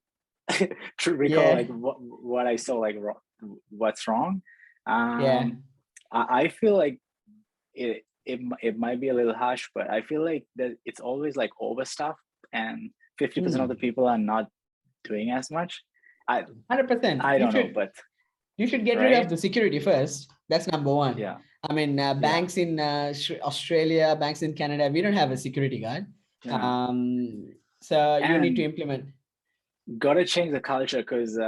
to recall Yeah, like what I saw like what's wrong. yeah. I feel like it might be a little harsh, but I feel like that it's always like overstuffed, and 50% of the Hmm. people are not doing as much. I 100%. I don't know, but You should get rid of right? the security first. That's number one. Yeah, I mean, yeah, banks in Australia, banks in Canada, we don't have a security guard. yeah. Um, so you need to And implement gotta change the culture because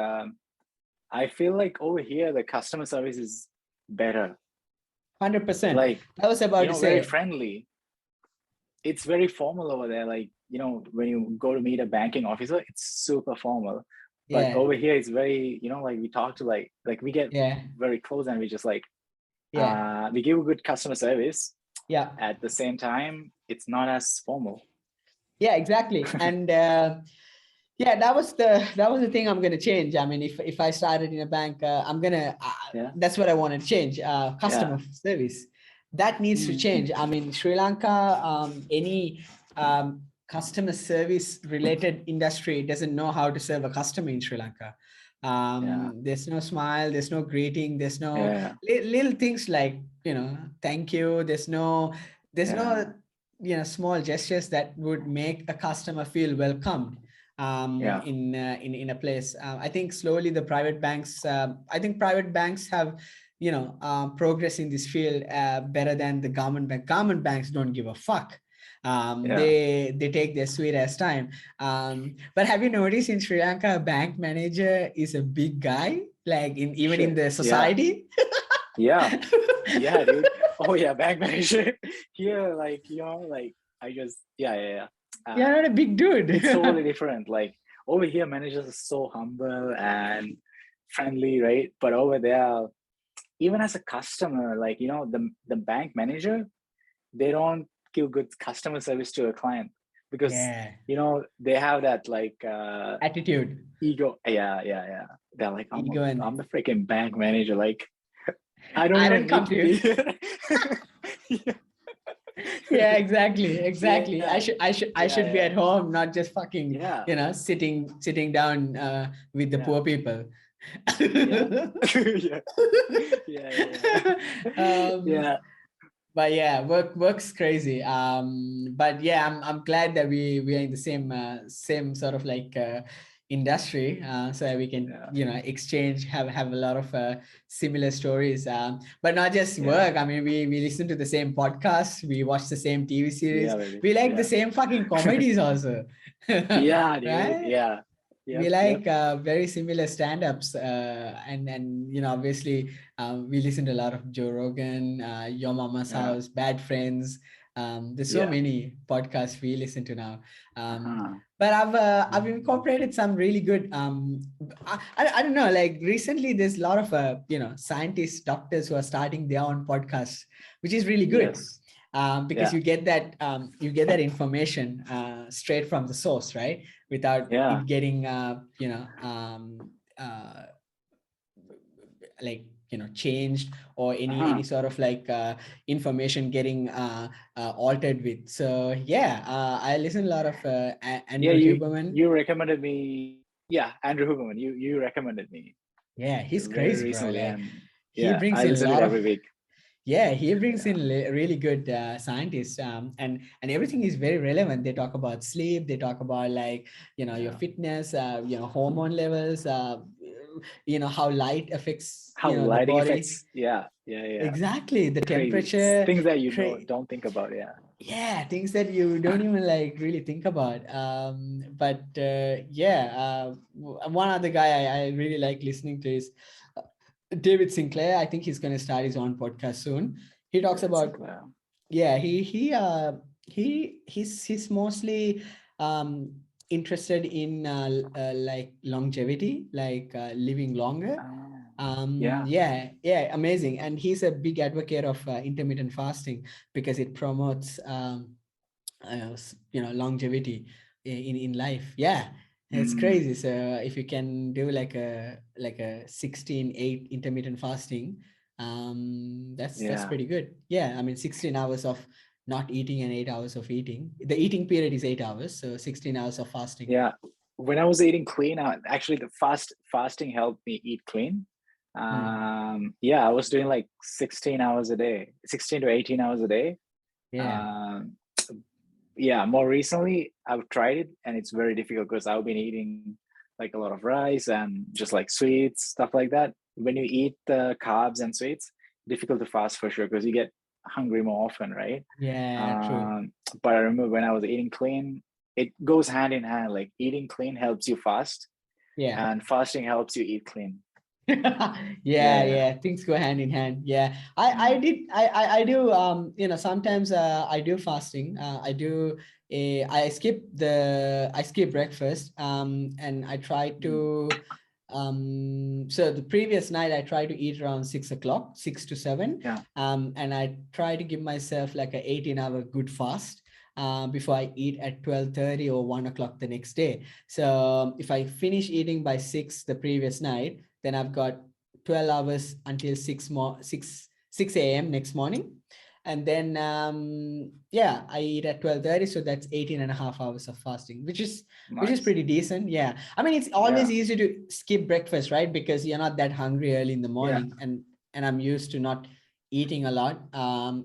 I feel like over here the customer service is better. 100%. Like, I was about to very say, friendly. It's very formal over there. Like, when you go to meet a banking officer, it's super formal. But yeah, over here, it's very, like we talk to like we get yeah, very close, and we just like yeah, we give a good customer service. yeah, At the same time, it's not as formal. yeah, exactly. And yeah, that was the thing I'm gonna change. I mean, if I started in a bank, I'm gonna Yeah, that's what I want to change. yeah, Customer service, that needs to mm, change. I mean, Sri Lanka, any customer service related industry doesn't know how to serve a customer in Sri Lanka. yeah, There's no smile, there's no greeting, there's no yeah, little things like, thank you. There's yeah, no small gestures that would make a customer feel welcomed yeah, in a place. I think slowly the private banks. I think private banks have, progress in this field better than the government bank. Government banks don't give a fuck. yeah. They take their sweet ass time. But have you noticed in Sri Lanka, a bank manager is a big guy, like even in Shit. the Yeah, society. yeah, yeah, dude. Oh yeah, bank manager. Here, like like I just yeah. You're not a big dude. It's totally different. Like over here, managers are so humble and friendly, right? But over there, even as a customer, like the bank manager, they don't give good customer service to a client because Yeah, they have that like attitude, ego. Yeah. They're like, ego, and I'm the freaking bank manager. Like I don't I even don't come need to to you. be here. Yeah. Yeah, exactly. Yeah, I should be yeah, at home, not just fucking, yeah, sitting down with the yeah, poor people. yeah, yeah, yeah, um yeah, but yeah, works crazy. But yeah, I'm glad that we are in the same sort of like industry, so that we can yeah, exchange, have a lot of similar stories, but not just yeah, work. I mean, we listen to the same podcast, we watch the same TV series, yeah, baby, we like the yeah, same fucking comedies also. yeah, dude, Right, yeah, we yep, like very similar stand-ups, and obviously we listen to a lot of Joe Rogan, Your Mama's yeah, House, Bad Friends, There's so many podcasts we listen to now. Uh-huh. But I've incorporated some really good. I don't know. Like recently, there's a lot of scientists, doctors who are starting their own podcasts, which is really good. Yes. Because you get that information straight from the source, right? Without it getting like changed, or any sort of like information getting altered with. So I listen a lot of Andrew Huberman. You recommended me. Yeah, Andrew Huberman. You recommended me. Yeah, he's very crazy, bro. recently, Like and he brings I in a listen to lot it of every week. Yeah, he brings in really good scientists, and everything is very relevant. They talk about sleep. They talk about like your fitness, hormone levels, how light affects How the lighting body. affects. Yeah. Exactly, the Crazy temperature. things that don't think about. Yeah, things that you don't even like really think about. But one other guy I really like listening to is David Sinclair. I think he's going to start his own podcast soon. He talks about Sinclair. He's mostly interested in like longevity, like living longer. Amazing. And he's a big advocate of intermittent fasting because it promotes longevity in life. It's crazy. So if you can do like a 16/8 intermittent fasting, that's pretty good. I mean 16 hours of not eating and 8 hours of eating. The eating period is 8 hours, so 16 hours of fasting. When I was eating clean, actually the fasting helped me eat clean. I was doing like 16 hours a day, 16 to 18 hours a day. More recently I've tried it, and it's very difficult because I've been eating like a lot of rice and just like sweets, stuff like that. When you eat the carbs and sweets, difficult to fast for sure because you get hungry more often, right? True. But I remember when I was eating clean, it goes hand in hand. Like eating clean helps you fast, and fasting helps you eat clean. Things go hand in hand. I do sometimes I do fasting. I skip breakfast, and I try to so the previous night I try to eat around 6 o'clock, 6 to 7, and I try to give myself like an 18-hour good fast before I eat at 12:30 or 1 o'clock the next day. So if I finish eating by 6 the previous night, then I've got 12 hours until 6 a.m. next morning. And then, I eat at 12:30. So that's 18 and a half hours of fasting, which is pretty decent. I mean, it's always easy to skip breakfast, right? Because you're not that hungry early in the morning. And I'm used to not eating a lot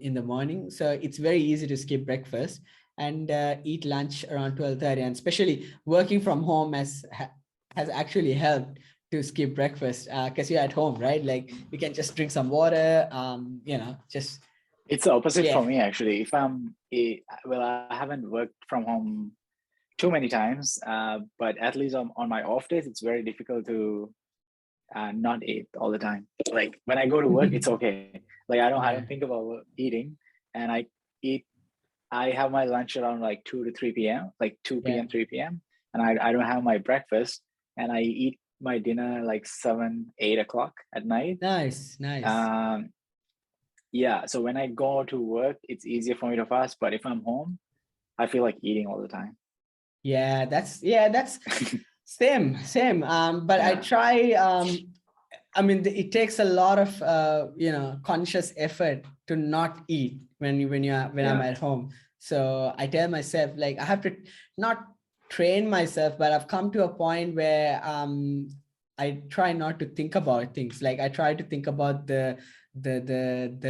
in the morning. So it's very easy to skip breakfast and eat lunch around 12:30. And especially working from home has actually helped to skip breakfast because you're at home, right? Like you can just drink some water, just. It's the opposite for me, actually. If I haven't worked from home too many times, but at least on my off days, it's very difficult to not eat all the time. Like when I go to work, it's okay. Like I don't think about eating, and I eat. I have my lunch around like 2 to 3 p.m., like 2 p.m., 3 p.m., and I don't have my breakfast, and I eat my dinner like 7, 8 o'clock at night. Nice. So when I go to work, it's easier for me to fast. But if I'm home, I feel like eating all the time. That's same. But I try. I mean, it takes a lot of conscious effort to not eat when I'm at home. So I tell myself like I have to not train myself, but I've come to a point where I try not to think about things. Like I try to think about the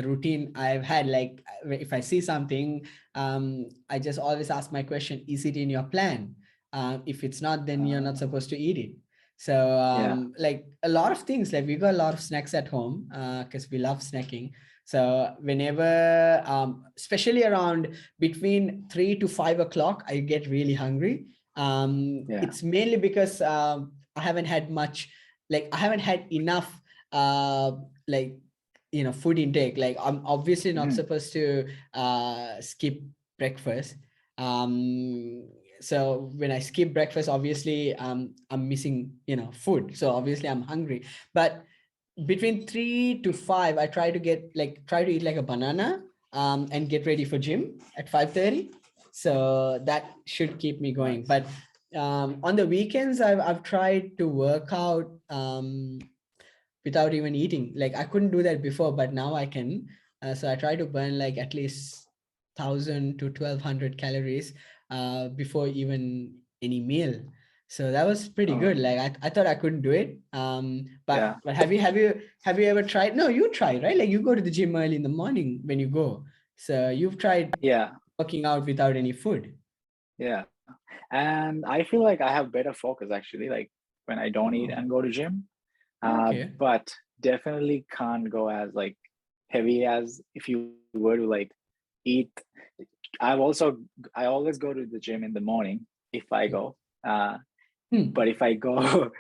routine I've had. Like if I see something, I just always ask my question: is it in your plan? If it's not, then you're not supposed to eat it. So like a lot of things, like we got a lot of snacks at home because we love snacking. So whenever, especially around between 3 to 5 o'clock, I get really hungry. It's mainly because I haven't had much, like I haven't had enough, like food intake. Like I'm obviously not Mhm. supposed to skip breakfast. So when I skip breakfast, obviously I'm missing food. So obviously I'm hungry. But between 3 to 5, I try to eat like a banana and get ready for gym at 5:30. So that should keep me going. Nice. But on the weekends, I've tried to work out without even eating. Like I couldn't do that before, but now I can. So I try to burn like at least 1,000 to 1,200 calories before even any meal. So that was pretty Oh, good. Like I thought I couldn't do it. yeah. But have you ever tried? No, you tried, right? Like you go to the gym early in the morning when you go. So you've tried Yeah. working out without any food. Yeah. And I feel like I have better focus actually, like when I don't eat Oh, and go to gym. okay. But definitely can't go as like heavy as if you were to like eat. I've also I always go to the gym in the morning if I go. Hmm. But if I go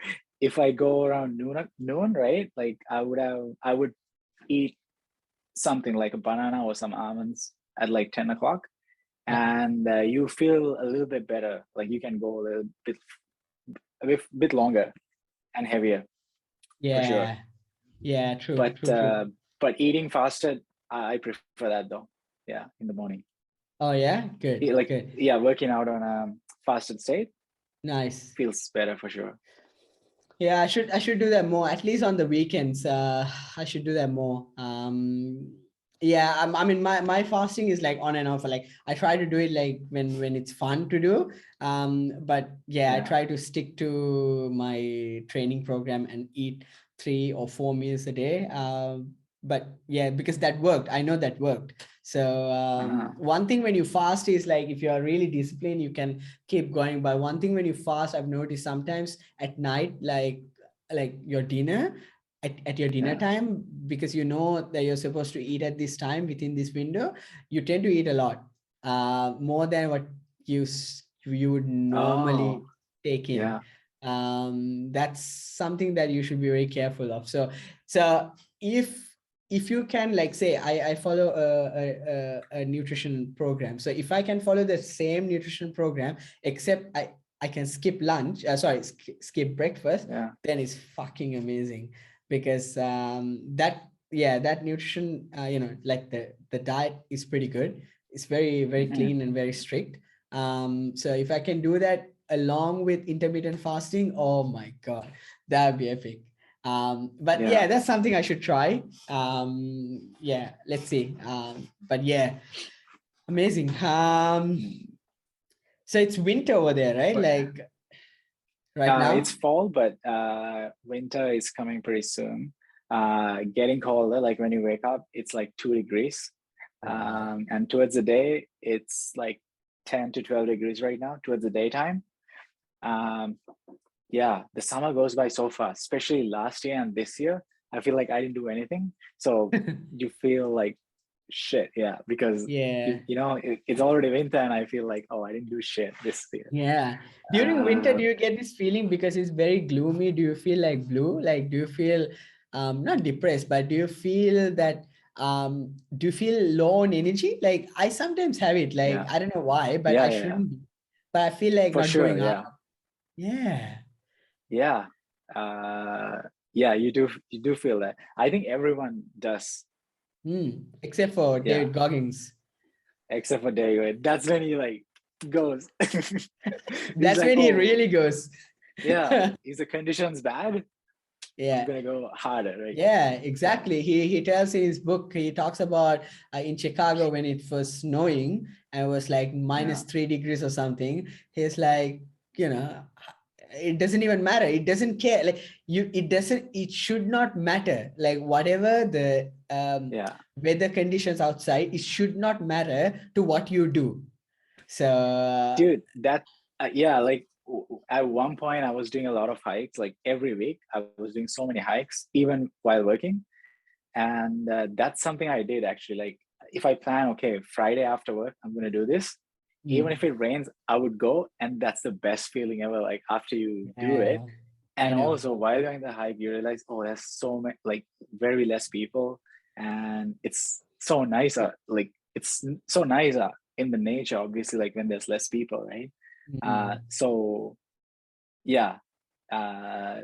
if I go around noon, right? Like I would eat something like a banana or some almonds at like 10 o'clock, Yeah. and you feel a little bit better. Like you can go a bit longer and heavier for sure. Yeah. Yeah. True. But True. True. eating fasted, I prefer that though. Yeah, in the morning. Oh yeah. Good. Like Good. yeah, working out on a fasted state Nice. feels better for sure. Yeah, I should do that more, at least on the weekends. I should do that more. Yeah, I mean my fasting is like on and off. Like I try to do it like when it's fun to do. But yeah, I Yeah. try to stick to my training program and eat 3 or 4 meals a day. But yeah, because that worked. I know that worked. So Uh-huh. one thing when you fast is like if you are really disciplined, you can keep going. But one thing when you fast, I've noticed sometimes at night, like your dinner at your dinner Yeah. time, because you know that you're supposed to eat at this time within this window, you tend to eat a lot, more than what you would normally Oh, take in. yeah. That's something that you should be very careful of. So if you can, like, say I follow a nutrition program. So if I can follow the same nutrition program, except I can skip lunch, skip breakfast, Yeah. then it's fucking amazing. Because that nutrition, like the diet is pretty good. It's very, very Hmm. clean and very strict. So if I can do that along with intermittent fasting, oh my god, that would be epic. But Yeah. yeah, that's something I should try. Yeah, let's see. But yeah, amazing. Mm. So it's winter over there, right? But Like right it's now. fall, but winter is coming pretty soon. Getting colder, like when you wake up, it's like 2 degrees. Wow. And towards the day, it's like 10 to 12 degrees right now, towards the daytime. Um, yeah, the summer goes by so fast, especially last year and this year. I feel like I didn't do anything. So you feel like shit, yeah, because Yeah. it's already winter and I feel like, oh, I didn't do shit this year. Yeah. During winter, Uh, do you get this feeling because it's very gloomy? Do you feel like blue? Like, do you feel not depressed, but do you feel that do you feel low on energy? Like I sometimes have it, like yeah, I don't know why, but yeah, I yeah, yeah, shouldn't be. But I feel like for not sure, going out. yeah, Yeah. yeah, uh, yeah. You do feel that. I think everyone does. Except for Yeah, David Goggins. except for David. That's when he like goes. He's That's like, when he oh, really goes. yeah. Is the conditions bad? I'm Yeah. gonna go harder, right? Yeah, Yeah, exactly. He tells in his book, he talks about in Chicago when it was snowing and it was like yeah, -3 degrees or something. He's like, you know, it doesn't even matter. It doesn't care. Like it should not matter. Like whatever the yeah. weather conditions outside, it should not matter to what you do. So Dude, that yeah, like at one point I was doing a lot of hikes, like every week I was doing so many hikes even while working. And that's something I did actually. Like if I plan, okay, Friday after work I'm going to do this, even if mm, it rains I would go, and that's the best feeling ever, like after you do it. yeah, I And know. also while doing the hike you realize, oh, there's so many, like very less people, and it's so nice. Like it's so nice in the nature, obviously, like when there's less people, right? So yeah,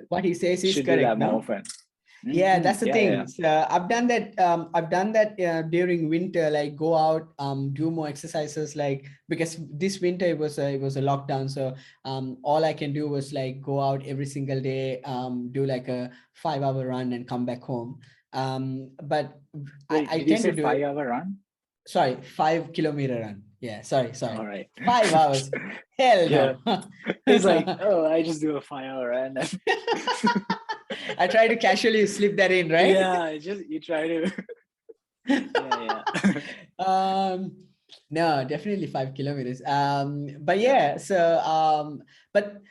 What he says is should do correct, that more no? often. Yeah, that's the Yeah, thing. So I've done that. I've done that during winter. Like go out, do more exercises. Like because this winter it was a lockdown, so all I can do was like go out every single day, do like a 5 hour run and come back home. But Wait, I did you tend say to do it. 5 hour run? Sorry, 5 kilometer run. Yeah, sorry. All right. 5 hours. Hell Yeah. no. He's like, oh, I just do a 5 hour run. I try to casually slip that in, right? Yeah, just you try to. Yeah. No, definitely 5 kilometers. But yeah, so but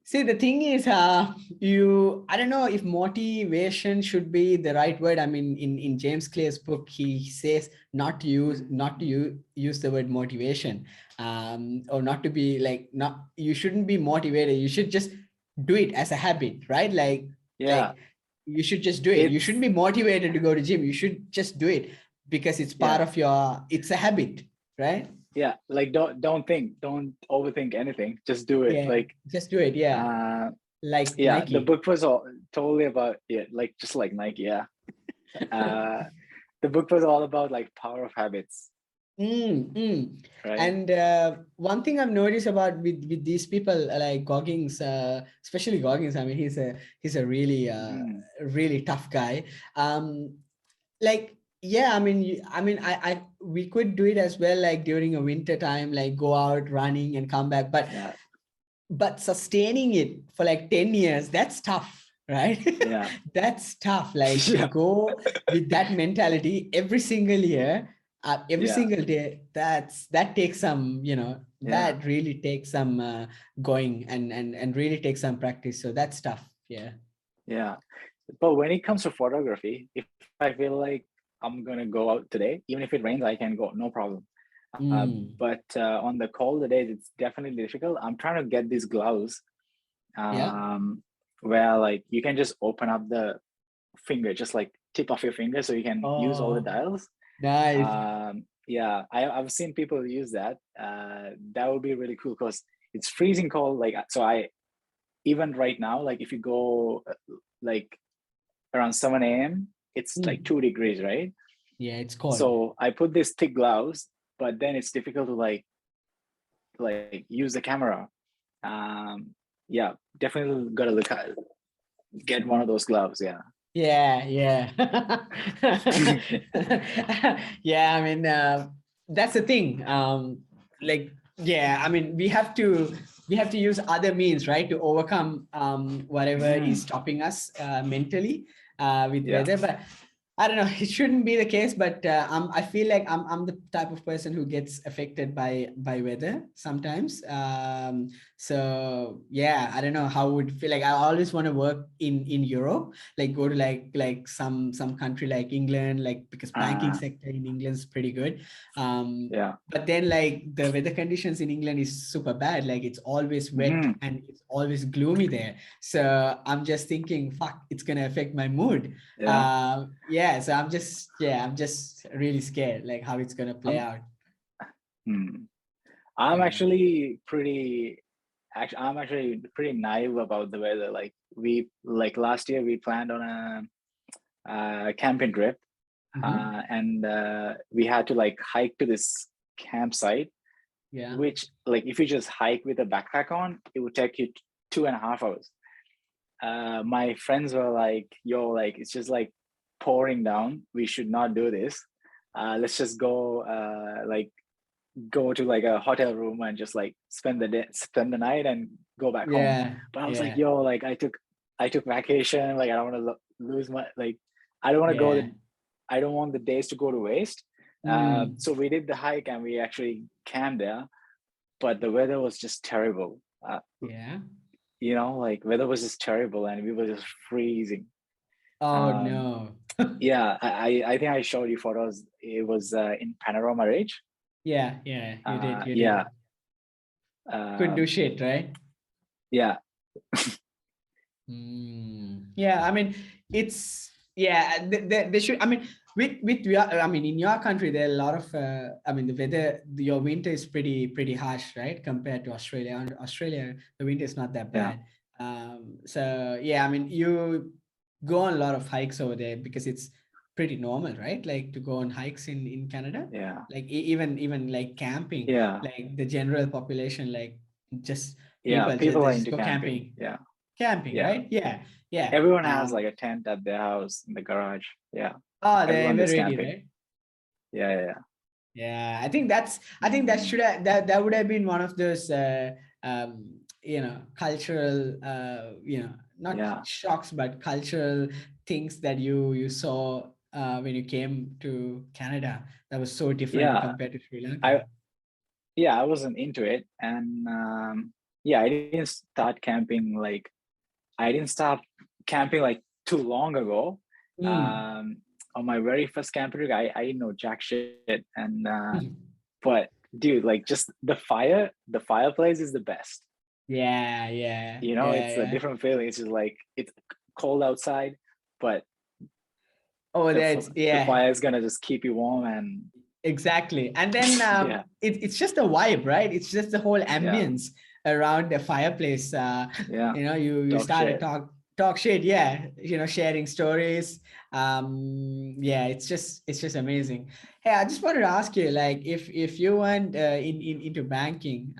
see, the thing is, I don't know if motivation should be the right word. I mean, in James Clear's book, he says not to use the word motivation, or not to be like, not, you shouldn't be motivated. You should just do it as a habit, right? Yeah. You should just do it. You shouldn't be motivated to go to gym. You should just do it because it's part of it's a habit, right? Yeah, like don't overthink anything. Just do it. Yeah, Like just do it. Yeah, like yeah, the Nike. book was all totally about it, like just like Nike. Yeah, the book was all about like power of habits. Right. And one thing I've noticed about with these people like Goggins, especially Goggins. I mean, he's a really really tough guy. Like yeah, I mean, we could do it as well, like during a winter time, like go out running and come back. But sustaining it for like 10 years, that's tough, right? Yeah. That's tough. Like to go with that mentality every single year, every single day, that takes some, that really takes some going and really takes some practice. So that's tough. Yeah. Yeah. But when it comes to photography, if I feel like I'm gonna go out today, even if it rains, I can go, no problem. But on the colder days, it's definitely difficult. I'm trying to get these gloves, where like you can just open up the finger, just like tip of your finger, so you can use all the dials. Nice. Yeah, I've seen people use that. That would be really cool because it's freezing cold. Like so, even right now, like if you go like around 7 a.m., it's like 2 degrees, right? Yeah, it's cold. So I put these thick gloves, but then it's difficult to like use the camera. Yeah, definitely gotta get one of those gloves. Yeah. Yeah. Yeah, I mean, that's the thing. Like, yeah, I mean, we have to use other means, right, to overcome whatever is stopping us mentally with weather. But I don't know, it shouldn't be the case, but I feel like I'm the type of person who gets affected by weather sometimes. So yeah, I don't know how would feel like. I always want to work in Europe, like go to like some country like England, like because banking sector in England is pretty good. But then like the weather conditions in England is super bad. Like it's always wet and it's always gloomy there. So I'm just thinking, fuck, it's gonna affect my mood. So I'm just really scared like how it's gonna play out. I'm actually pretty naive about the weather. Like last year we planned on a camping trip, and we had to like hike to this campsite, which like if you just hike with a backpack on, it would take you 2.5 hours. My friends were like, yo, like it's just like pouring down, we should not do this. Let's just go to like a hotel room and just like spend the night and go back home. But I was like, yo, like I took vacation, like I don't want to lose my, like I don't want to go I don't want the days to go to waste. So we did the hike and we actually camped there, but the weather was just terrible. Like weather was just terrible and we were just freezing. No. Yeah, I think I showed you photos. It was in Panorama Ridge. You did. Yeah. Couldn't do shit, right? Yeah. Yeah, I mean, it's they should. I mean, I mean, in your country, there are a lot of, I mean, the weather, your winter is pretty harsh, right? Compared to Australia. And Australia, the winter is not that Yeah. bad. So yeah, I mean, you go on a lot of hikes over there because it's pretty normal, right? Like to go on hikes in Canada, Yeah. like even like camping, Yeah. like the general population, like just Yeah. people People are just into go camping. camping, Yeah. right? Yeah. Everyone has like a tent at their house in the garage. Yeah. Oh, they're Everyone ever does ready, camping. right? Yeah. Yeah, I think that should have, that would have been one of those cultural not Yeah. shocks but cultural things that you saw when you came to Canada that was so different Yeah. compared to Sri I Lanka. I wasn't into it, and I didn't start camping like I didn't start camping like too long ago. Mm. On my very first camping trip, I didn't know jack shit, and Mm. but dude, like just the fireplace is the best. It's a Yeah. different feeling. It's just like it's cold outside, but Oh, that's the yeah. fire is gonna just keep you warm, and Exactly. And then yeah, it's just a vibe, right? It's just the whole yeah, ambience around the fireplace. yeah. You Talk start to shit. talk shit, yeah. Sharing stories. Yeah, it's just amazing. Hey, I just wanted to ask you, like, if you went into banking,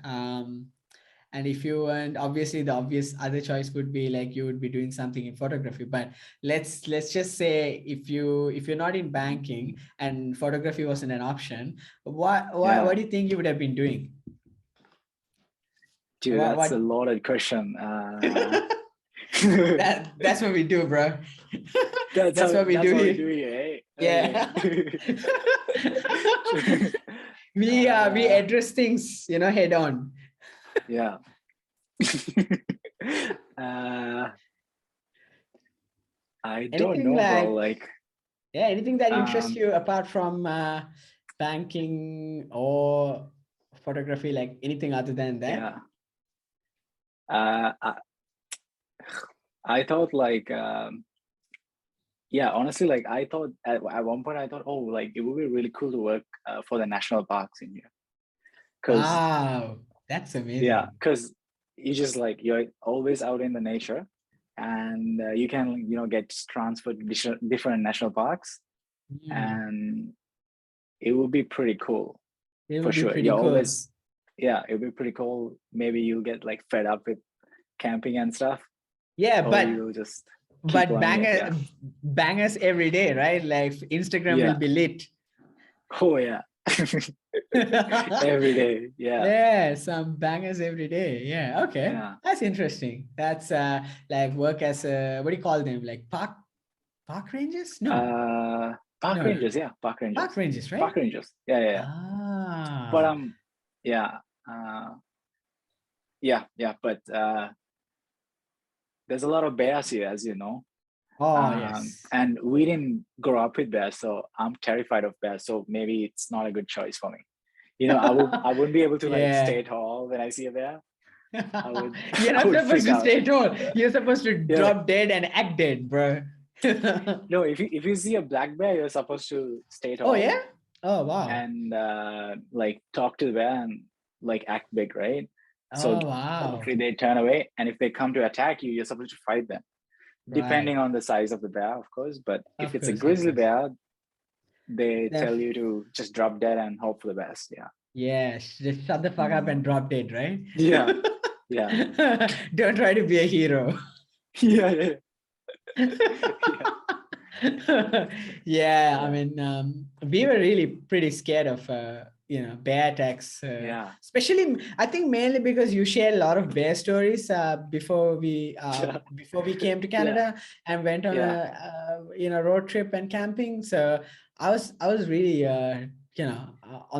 and if you weren't, obviously the obvious other choice would be like you would be doing something in photography. But let's just say if you're not in banking and photography wasn't an option, what Yeah, do you think you would have been doing? dude, that's a What loaded question. that's what we do, bro. That's That's how what we do we here. do it, eh? Yeah. Okay. We uh, address things, head on. yeah. uh, I don't Anything know, bro. like, Like, yeah, anything that interests um, you apart from banking or photography, like anything other than that? yeah. Uh, I thought like, yeah, honestly, like I thought at one point I thought, oh, like it would be really cool to work for the national parks in here, because Wow, that's yeah, amazing. because you just like you're always out in the nature, and you can get transferred to different national parks, Mm, and it would be pretty cool it for would be sure. pretty You're cool. always yeah, it would be pretty cool. Maybe you'll get like fed up with camping and stuff, Yeah, or you'll just keep but loving it. Yeah, bangers every day, right? Like Instagram will yeah. be lit. Oh yeah. Every day. Yeah, Yeah, some bangers every day. Yeah, okay. yeah. That's interesting. That's like work as what do you call them? Like park rangers? No, Park no. rangers. Yeah, park rangers. Park rangers, right? Park rangers. Yeah. But Ah. yeah, uh, yeah. But there's a lot of bears here, as you know. Oh, yes. And we didn't grow up with bears, so I'm terrified of bears. So maybe it's not a good choice for me. I wouldn't be able to like Yeah. stay tall when I see a bear. I would You're I not would supposed freak to out. stay tall. You're supposed to Yeah. drop dead and act dead, bro. No, if you see a black bear, you're supposed to stay Oh, tall yeah? Oh, wow. and like talk to the bear and like act big, right? So Oh, wow. hopefully they turn away, and if they come to attack you, you're supposed to fight them, Right. depending on the size of the bear, of course. But if Of it's a course, of grizzly course. bear, they Then, tell you to just drop dead and hope for the best. Yeah. yeah, just shut the fuck up and Mm. drop dead, right? Yeah. Yeah. Don't try to be a hero. Yeah. Yeah. Yeah, I Yeah. mean, we were really pretty scared of bear attacks, Yeah. especially I think mainly because you shared a lot of bear stories Yeah. before we came to Yeah. Canada and went on Yeah. a road trip and camping. So I was really on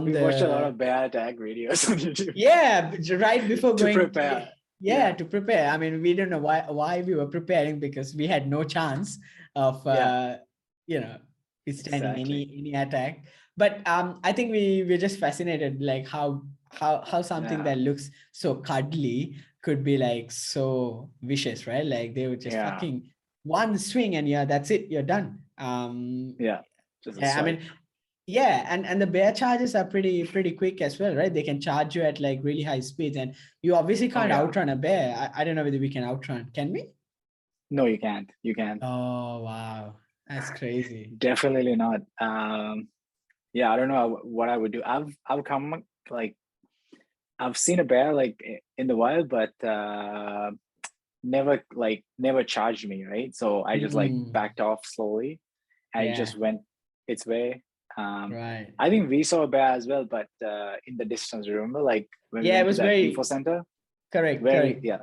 We watched a lot the, of bear attack videos on YouTube yeah, right before to going. prepare. Yeah, Yeah. to prepare. I mean, we don't know why we were preparing because we had no chance of Yeah. you know withstanding Exactly. any attack. But I think we're just fascinated like how something Yeah. that looks so cuddly could be like so vicious, right? Like they would just Yeah. fucking one swing and yeah, that's it, you're done. Yeah. Just a Yeah, I swipe. mean, yeah, and the bear charges are pretty quick as well, right? They can charge you at like really high speeds, and you obviously Oh can't yeah. outrun a bear. I don't know whether we can outrun. Can we? No, you can't. You can't. Oh wow, that's crazy. Definitely not. Yeah, I don't know what I would do. I've come like I've seen a bear like in the wild, but never charged me, right? So I just like Mm, backed off slowly and it yeah, just went its way. right. I think we saw a bear as well, but in the distance, remember, like when we Yeah, it went to was that info very center, correct, very, correct. yeah,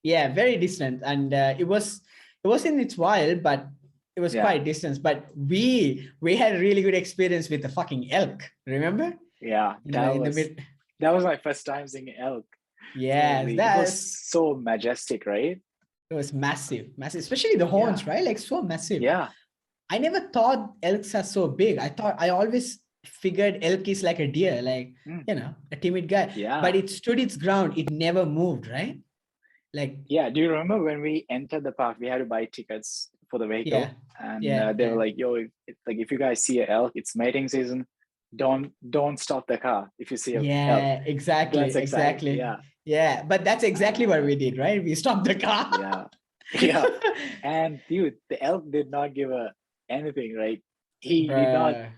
Yeah, very distant, and it was in its wild, but it was yeah, quite distant. But we had a really good experience with the fucking elk. Remember? yeah, In the mid. that was my first time seeing elk. Yes, Holy, it was that's so majestic, right? it was massive, massive, especially the horns, Yeah, right? Like so massive. yeah, I never thought elks are so big. I always figured elk is like a deer, like mm, a timid guy. But yeah. it stood its ground. It never moved, right? Like, Yeah, do you remember when we entered the park, we had to buy tickets for the yeah, vehicle, and yeah, they were yeah. like, "Yo, like if you guys see a elk, it's mating season. Don't stop the car if you see a elk." Yeah, exactly, That's exciting. exactly. Yeah, Yeah, but that's exactly what uh, we did, right? We stopped the car. yeah, yeah. And dude, the elk did not give a anything. Right? He did not. Bruh.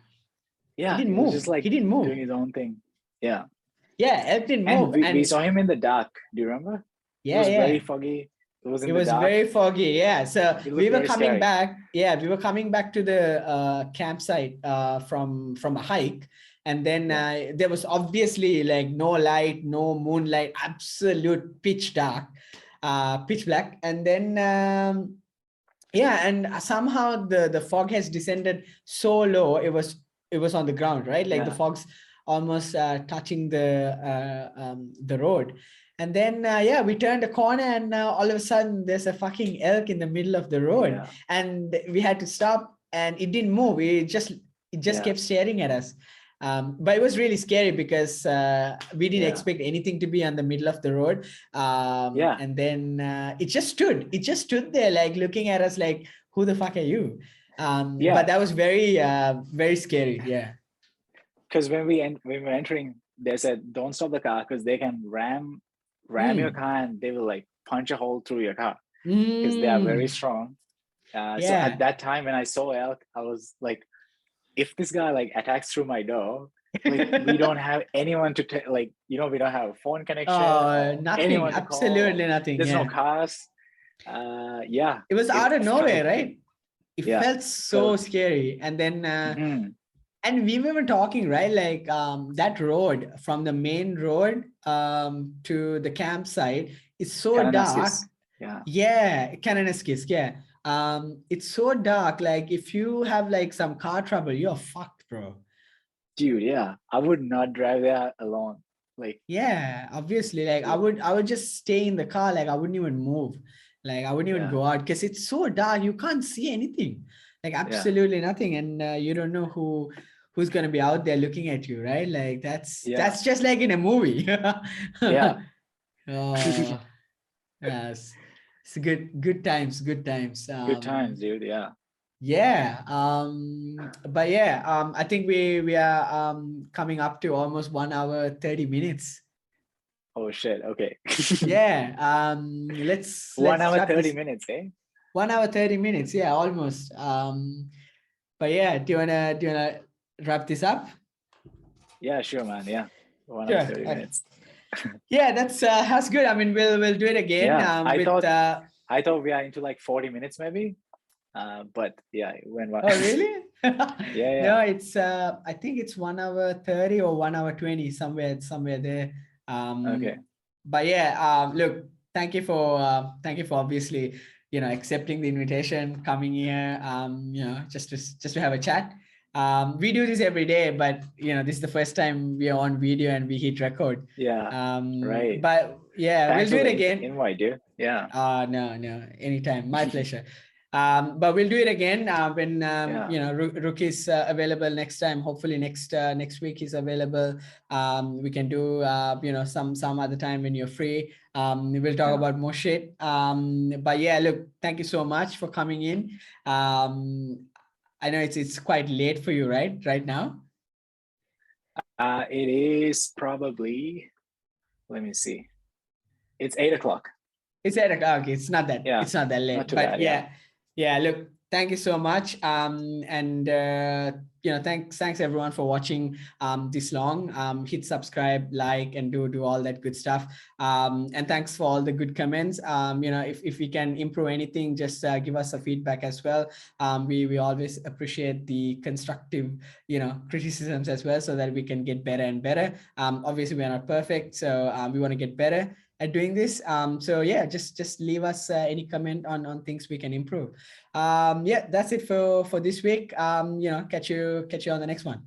He Yeah, didn't he was move. just He like didn't move. doing his own thing. Yeah, Yeah, elk didn't and move. we And saw him in the dark. Do you remember? It yeah, was very yeah. foggy. It was It in the was dark. very foggy. Yeah. So It we looked were very coming scary. back. Yeah, we were coming back to the campsite from a hike. And then Yeah, there was obviously like no light, no moonlight, absolute pitch dark, pitch black. And then yeah, and somehow the fog has descended so low. It was on the ground, right? Like the yeah, fog's almost touching the road. And then yeah, we turned a corner, and all of a sudden there's a fucking elk in the middle of the road, yeah, and we had to stop, and it didn't move. It just yeah. kept staring at us. But it was really scary because we didn't Yeah, expect anything to be on the middle of the road. yeah, And then it just stood there like looking at us like, who the fuck are you? But yeah. that was very scary. Yeah. Because when we're entering, they said don't stop the car because they can ram your Mm. car and they will like punch a hole through your car because they are very Mm. strong. So at Yeah. that time when I saw elk, I was like, if this guy like attacks through my door, like we don't have anyone to like we don't have a phone connection or Nothing, anyone to call. absolutely nothing. There's no Yeah. cars. Yeah, It was it out of felt nowhere, right? It yeah felt so felt. scary. And then Mhm. and we were talking, right? Like that road from the main road to the campsite is so dark. Kananaskis. Yeah. Yeah, Kananaskis, yeah. It's so dark. Like if you have like some car trouble, you're fucked, bro. Dude, yeah, I would not drive there alone. Like, Yeah, obviously. Like I it, would I would just stay in the car, like I wouldn't even move. Like I wouldn't even yeah, go out because it's so dark. You can't see anything. Like yeah, absolutely nothing. And you don't know who's gonna be out there looking at you, right? Like that's yeah, that's just like in a movie. yeah. Oh, yes. It's good times, good times. Good times, dude. Yeah. Yeah. But yeah, I think we are coming up to almost 1 hour 30 minutes. Oh shit. Okay. Yeah. Let's One let's hour wrap 30 this. minutes, eh? 1 hour 30 minutes. Yeah, almost. But yeah, do you wanna wrap this up? Yeah, sure, man. Yeah. 1 hour Sure. 30 minutes. Yeah, that's good. I mean, we'll do it again. Yeah. With I thought we are into like 40 minutes maybe. But yeah, it went oh really? yeah, yeah. No, it's I think it's 1 hour 30 or 1 hour 20, somewhere there. Okay. But yeah, look, thank you for obviously, accepting the invitation, coming here, just to have a chat. We do this every day, but this is the first time we are on video and we hit record. Yeah. Right. But yeah, we'll Thanks do for it the again. invite, dude. Yeah. No, anytime. My pleasure. But we'll do it again when Yeah. Rook is available next time. Hopefully next week he's available. We can do some other time when you're free. We'll talk Yeah. about more shit. But yeah, look, thank you so much for coming in. I know it's quite late for you, right now. It is probably, let me see. It's 8 o'clock. It's 8 o'clock. Okay, Yeah, it's not that late, not too but bad. Yeah. yeah. Look, thank you so much. And thanks everyone for watching this long. Hit subscribe, like, and do all that good stuff. And thanks for all the good comments. If we can improve anything, just give us a feedback as well. We always appreciate the constructive, criticisms as well, so that we can get better and better. Obviously we are not perfect, so we want to get better at doing this. So yeah, just leave us any comment on things we can improve. Yeah, that's it for this week. Catch you on the next one.